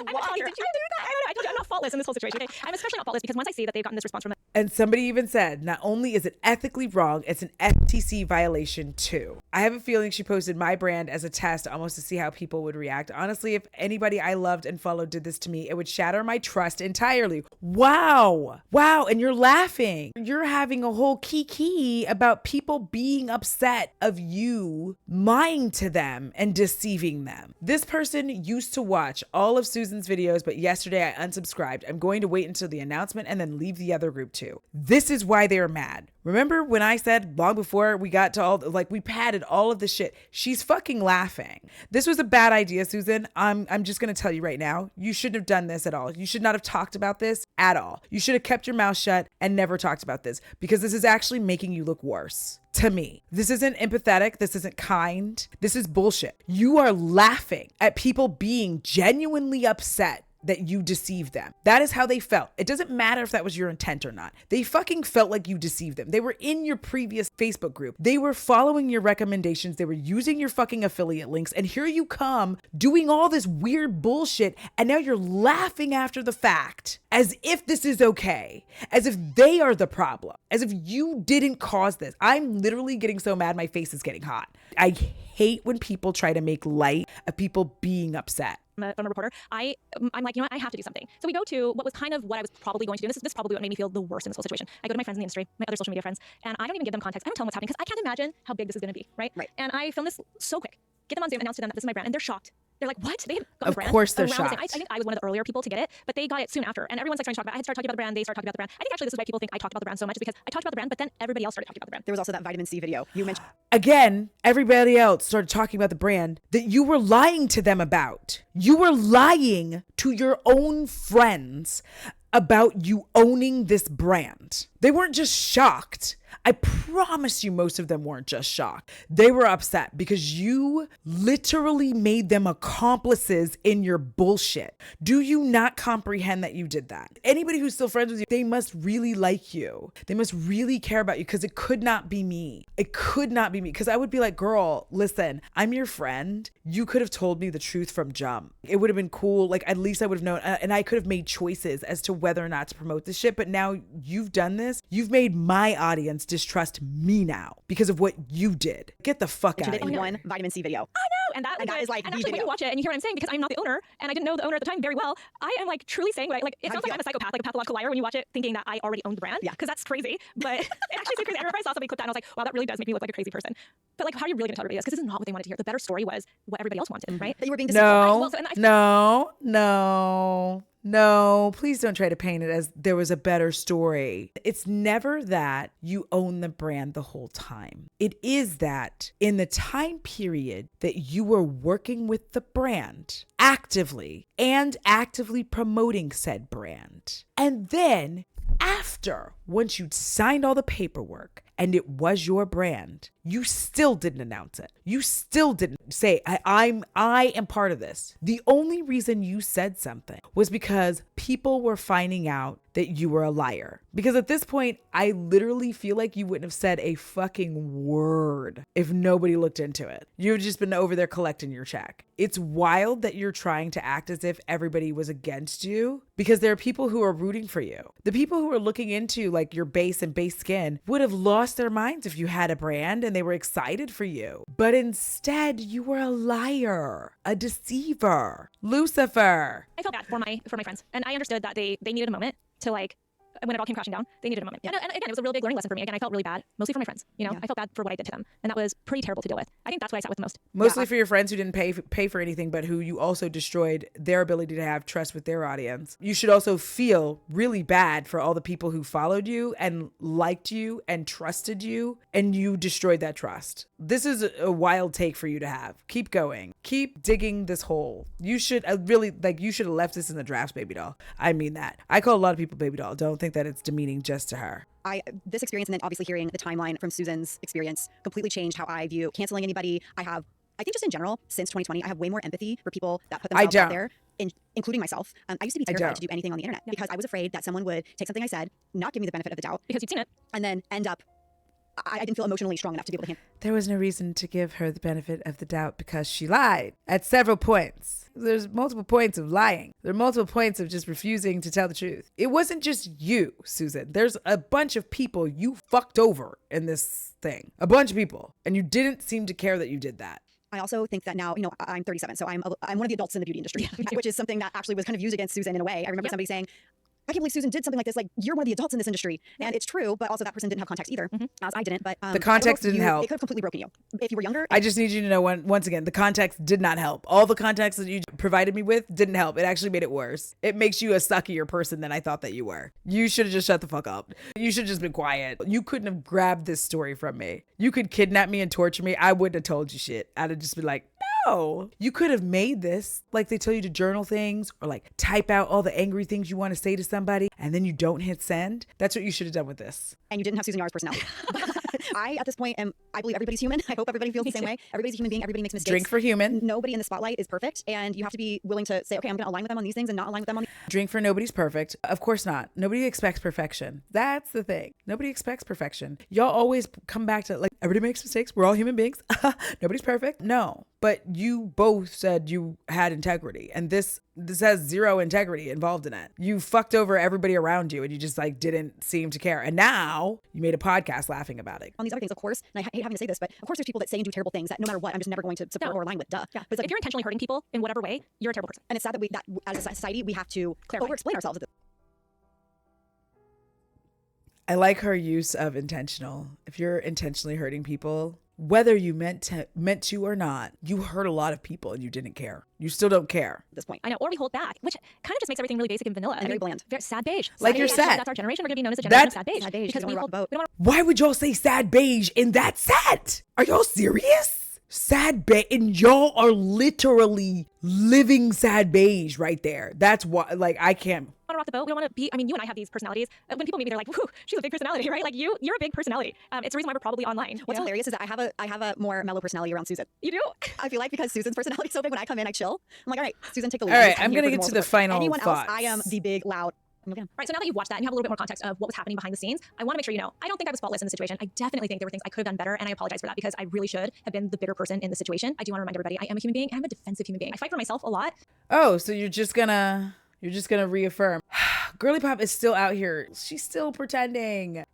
why? Did you do that? I told you I'm not faultless in this whole situation. Okay? I'm especially not faultless because once I see that they've gotten this response from And somebody even said, not only is it ethically wrong, it's an FTC violation too. I have a feeling she posted my brand as a test almost to see how people would react. Honestly, if anybody I loved and followed did this to me, it would shatter my trust entirely. Wow. Wow. And you're laughing. You're having a whole kiki about people being upset of you lying to them and deceiving them. This person used to watch all of Susan's videos, but yesterday I unsubscribed. I'm going to wait until the announcement and then leave the other group too. This is why they're mad. Remember when I said long before we got to we padded all of the shit? She's fucking laughing. This was a bad idea, Susan. I'm just going to tell you right now, you shouldn't have done this at all. You should not have talked about this at all. You should have kept your mouth shut and never talked about this because this is actually making you look worse. To me, this isn't empathetic. This isn't kind. This is bullshit. You are laughing at people being genuinely upset that you deceived them. That is how they felt. It doesn't matter if that was your intent or not. They fucking felt like you deceived them. They were in your previous Facebook group. They were following your recommendations. They were using your fucking affiliate links. And here you come doing all this weird bullshit. And now you're laughing after the fact as if this is okay, as if they are the problem, as if you didn't cause this. I'm literally getting so mad. My face is getting hot. I hate when people try to make light of people being upset. From a reporter, I'm like, you know what, I have to do something. So we go to what was kind of what I was probably going to do. And this is probably what made me feel the worst in this whole situation. I go to my friends in the industry, my other social media friends, and I don't even give them context. I don't tell them what's happening because I can't imagine how big this is going to be, right? And I film this so quick, get them on Zoom, announce to them that this is my brand, and they're shocked. They're like, what? They have got of the brand? Course they're shocked. shocked. I think I was one of the earlier people to get it, but they got it soon after. And everyone's like starting to talk about it. I had started talking about the brand. They started talking about the brand. I think actually this is why people think I talked about the brand so much, is because I talked about the brand, but then everybody else started talking about the brand. There was also that vitamin C video you mentioned. Again, everybody else started talking about the brand that you were lying to them about. You were lying to your own friends about you owning this brand. They weren't just shocked. I promise you most of them weren't just shocked. They were upset because you literally made them accomplices in your bullshit. Do you not comprehend that you did that? Anybody who's still friends with you, they must really like you. They must really care about you because it could not be me. It could not be me because I would be like, girl, listen, I'm your friend. You could have told me the truth from jump. It would have been cool. Like at least I would have known and I could have made choices as to whether or not to promote this shit. But now you've done this. You've made my audience distrust me now because of what you did. Get the fuck out of here. In one vitamin C video. I know, and that is like, and actually when you watch it and you hear what I'm saying, because I'm not the owner and I didn't know the owner at the time very well, I am like truly saying like it sounds like I'm a psychopath, like a pathological liar when you watch it thinking that I already owned the brand. Yeah, because that's crazy. But it actually seems crazy. I remember I saw somebody clip that and I was like, wow, that really does make me look like a crazy person. But like, how are you really gonna tell everybody this? Because this is not what they wanted to hear. The better story was what everybody else wanted, right? That you were being deceitful. No, please don't try to paint it as there was a better story. It's never that you own the brand the whole time. It is that in the time period that you were working with the brand actively and actively promoting said brand. And then after once you'd signed all the paperwork and it was your brand, you still didn't announce it. You still didn't say, I am part of this. The only reason you said something was because people were finding out that you were a liar. Because at this point, I literally feel like you wouldn't have said a fucking word if nobody looked into it. You've just been over there collecting your check. It's wild that you're trying to act as if everybody was against you, because there are people who are rooting for you. The people who are looking into like your base and base skin would have lost their minds if you had a brand and they were excited for you. But instead, you were a liar, a deceiver, Lucifer. I felt bad for my friends, and I understood that they needed a moment to like, when it all came crashing down, they needed a moment. And again, it was a really big learning lesson for me. Again, I felt really bad, mostly for my friends. You know, I felt bad for what I did to them, and that was pretty terrible to deal with. I think that's what I sat with the most. Mostly for your friends who didn't pay for anything, but who you also destroyed their ability to have trust with their audience. You should also feel really bad for all the people who followed you and liked you and trusted you, and you destroyed that trust. This is a wild take for you to have. Keep going. Keep digging this hole. You should you should have left this in the drafts, baby doll. I mean that. I call a lot of people baby doll. Don't think that it's demeaning just to her. This experience, and then obviously hearing the timeline from Susan's experience, completely changed how I view canceling anybody. I think just in general, since 2020, I have way more empathy for people that put themselves out there, including myself. I used to be terrified to do anything on the internet because I was afraid that someone would take something I said, not give me the benefit of the doubt because you'd seen it, and then end up, I didn't feel emotionally strong enough to be able to handle. There was no reason to give her the benefit of the doubt because she lied at several points. There's multiple points of lying. There are multiple points of just refusing to tell the truth. It wasn't just you, Susan. There's a bunch of people you fucked over in this thing. A bunch of people. And you didn't seem to care that you did that. I also think that now, I'm 37, so I'm one of the adults in the beauty industry, which is something that actually was kind of used against Susan in a way. I remember somebody saying, I can't believe Susan did something like this. Like, you're one of the adults in this industry. And it's true, but also that person didn't have context either, as I didn't. But the context didn't help. It could have completely broken you. If you were younger. I just need you to know, once again, the context did not help. All the context that you provided me with didn't help. It actually made it worse. It makes you a suckier person than I thought that you were. You should have just shut the fuck up. You should have just been quiet. You couldn't have grabbed this story from me. You could kidnap me and torture me. I wouldn't have told you shit. I'd have just been like, no. You could have made this like they tell you to journal things or like type out all the angry things you want to say to somebody and then you don't hit send. That's what you should have done with this. And you didn't have Susan Yara's personality. At this point, I believe everybody's human. I hope everybody feels the same way. Everybody's a human being. Everybody makes mistakes. Drink for human. Nobody in the spotlight is perfect. And you have to be willing to say, okay, I'm going to align with them on these things and not align with them on Drink for nobody's perfect. Of course not. Nobody expects perfection. That's the thing. Nobody expects perfection. Y'all always come back to like, everybody makes mistakes. We're all human beings. Nobody's perfect. No. But you both said you had integrity. And this has zero integrity involved in it. You fucked over everybody around you and you just like didn't seem to care. And now you made a podcast laughing about it. On these other things, of course, and I hate having to say this, but of course there's people that say and do terrible things that no matter what, I'm just never going to support or align with. Duh. Yeah. But it's like, if you're intentionally hurting people in whatever way, you're a terrible person. And it's sad that as a society, we have to over-explain ourselves. I like her use of intentional. If you're intentionally hurting people, whether you meant to or not, you hurt a lot of people and you didn't care. You still don't care at this point. I know, or we hold back, which kind of just makes everything really basic and vanilla. And very bland. Very sad beige. Like you're sad. That's our generation. We're going to be known as a generation of sad beige. Sad beige. Because we hold. Why would y'all say sad beige in that set? Are y'all serious? Sad beige, and y'all are literally living sad beige right there. That's why, like, I can't. We don't want to rock the boat. We don't want to be. I mean, you and I have these personalities. When people meet me, they're like, "Whoo, she's a big personality, right?" Like you're a big personality. It's the reason why we're probably online. What's hilarious is that I have a more mellow personality around Susan. You do? I feel like because Susan's personality is so big, when I come in, I chill. I'm like, all right, Susan, take the lead. All right, I'm gonna get to the final Anyone thoughts. else? I am the big loud. Right, so now that you've watched that and you have a little bit more context of what was happening behind the scenes, I want to make sure you know, I don't think I was faultless in the situation. I definitely think there were things I could have done better, and I apologize for that because I really should have been the bigger person in the situation. I do want to remind everybody, I am a human being and I'm a defensive human being. I fight for myself a lot. Oh, so you're just gonna reaffirm. Girly Pop is still out here. She's still pretending.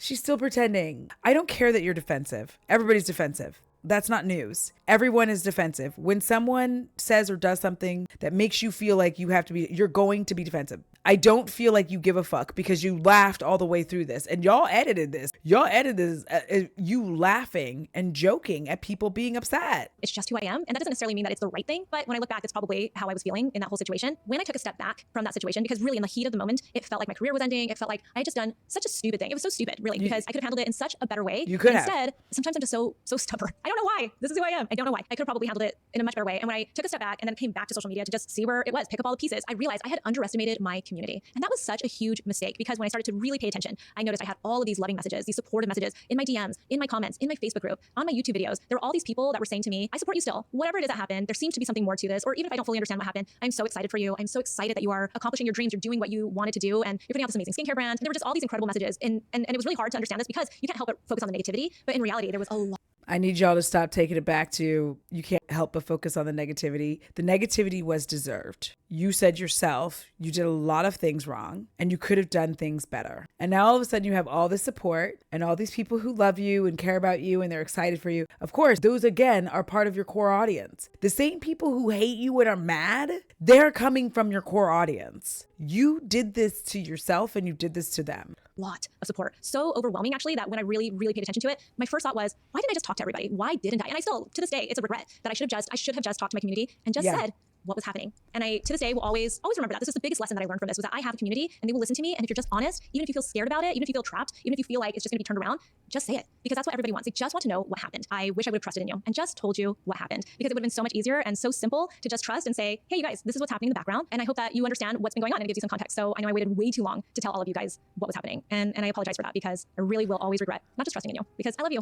I don't care that you're defensive. Everybody's defensive. That's not news. Everyone is defensive. When someone says or does something that makes you feel like you're going to be defensive. I don't feel like you give a fuck because you laughed all the way through this and y'all edited this. You laughing and joking at people being upset. It's just who I am. And that doesn't necessarily mean that it's the right thing. But when I look back, that's probably how I was feeling in that whole situation. When I took a step back from that situation, because really in the heat of the moment, it felt like my career was ending. It felt like I had just done such a stupid thing. It was so stupid, really, because I could have handled it in such a better way. You could Instead, sometimes I'm just so stubborn. I don't know why. This is who I am. I don't know why. I could have probably handled it in a much better way. And when I took a step back and then came back to social media to just see where it was, pick up all the pieces, I realized I had underestimated my community. community. And that was such a huge mistake because when I started to really pay attention, I noticed I had all of these loving messages, these supportive messages in my DMs, in my comments, in my Facebook group, on my YouTube videos. There were all these people that were saying to me, I support you still. Whatever it is that happened, there seems to be something more to this. Or even if I don't fully understand what happened, I'm so excited for you. I'm so excited that you are accomplishing your dreams. You're doing what you wanted to do. And you're putting out this amazing skincare brand. There were just all these incredible messages. And it was really hard to understand this because you can't help but focus on the negativity. But in reality, there was a lot. I need y'all to stop taking it back to you can't help but focus on the negativity. The negativity was deserved. You said yourself you did a lot of things wrong and you could have done things better. And now all of a sudden you have all this support and all these people who love you and care about you and they're excited for you. Of course, those again are part of your core audience. The same people who hate you and are mad, they're coming from your core audience. You did this to yourself and you did this to them. Lot of support. So overwhelming actually that when I really, really paid attention to it, my first thought was, why didn't I just talk to everybody? Why didn't I? And I still, to this day, it's a regret that I should have just talked to my community and just said what was happening. And I, to this day, will always remember that. This is the biggest lesson that I learned from this was that I have a community and they will listen to me. And if you're just honest, even if you feel scared about it, even if you feel trapped, even if you feel like it's just gonna be turned around, just say it because that's what everybody wants. They just want to know what happened. I wish I would have trusted in you and just told you what happened because it would have been so much easier and so simple to just trust and say, hey, you guys, this is what's happening in the background. And I hope that you understand what's been going on and it gives you some context. So I know I waited way too long to tell all of you guys what was happening. And I apologize for that because I really will always regret not just trusting in you because I love you.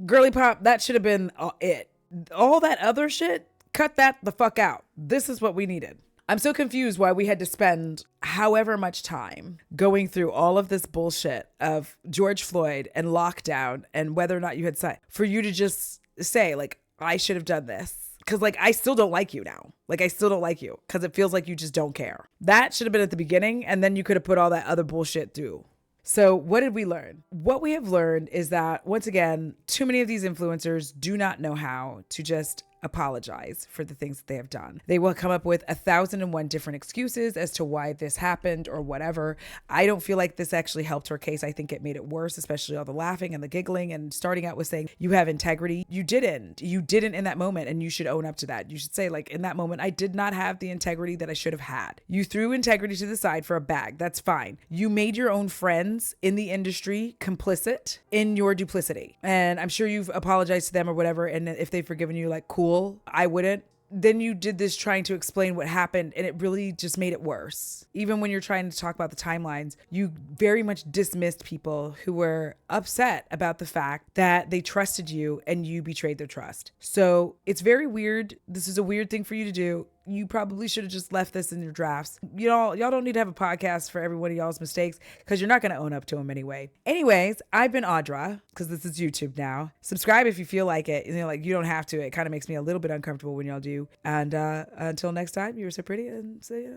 Girly pop, that should have been it. All that other shit, cut that the fuck out. This is what we needed. I'm so confused why we had to spend however much time going through all of this bullshit of George Floyd and lockdown and whether or not you had signed for you to just say like, I should have done this. Cause like, I still don't like you now. Like I still don't like you cause it feels like you just don't care. That should have been at the beginning. And then you could have put all that other bullshit through. So what did we learn? What we have learned is that once again, too many of these influencers do not know how to just apologize for the things that they have done. They will come up with 1,001 different excuses as to why this happened or whatever. I don't feel like this actually helped her case. I think it made it worse, especially all the laughing and the giggling and starting out with saying you have integrity. You didn't in that moment. And you should own up to that. You should say like in that moment, I did not have the integrity that I should have had. You threw integrity to the side for a bag. That's fine. You made your own friends in the industry complicit in your duplicity. And I'm sure you've apologized to them or whatever. And if they've forgiven you, like, cool. I wouldn't. Then you did this trying to explain what happened and it really just made it worse. Even when you're trying to talk about the timelines, you very much dismissed people who were upset about the fact that they trusted you and you betrayed their trust. So it's very weird. This is a weird thing for you to do. You probably should have just left this in your drafts. Y'all don't need to have a podcast for every one of y'all's mistakes because you're not going to own up to them anyway. Anyways, I've been Audra because this is YouTube now. Subscribe if you feel like it. Like you don't have to. It kind of makes me a little bit uncomfortable when y'all do. And until next time, you were so pretty and say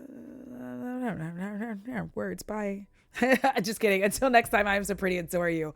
words. Bye. Just kidding. Until next time, I am so pretty and so are you.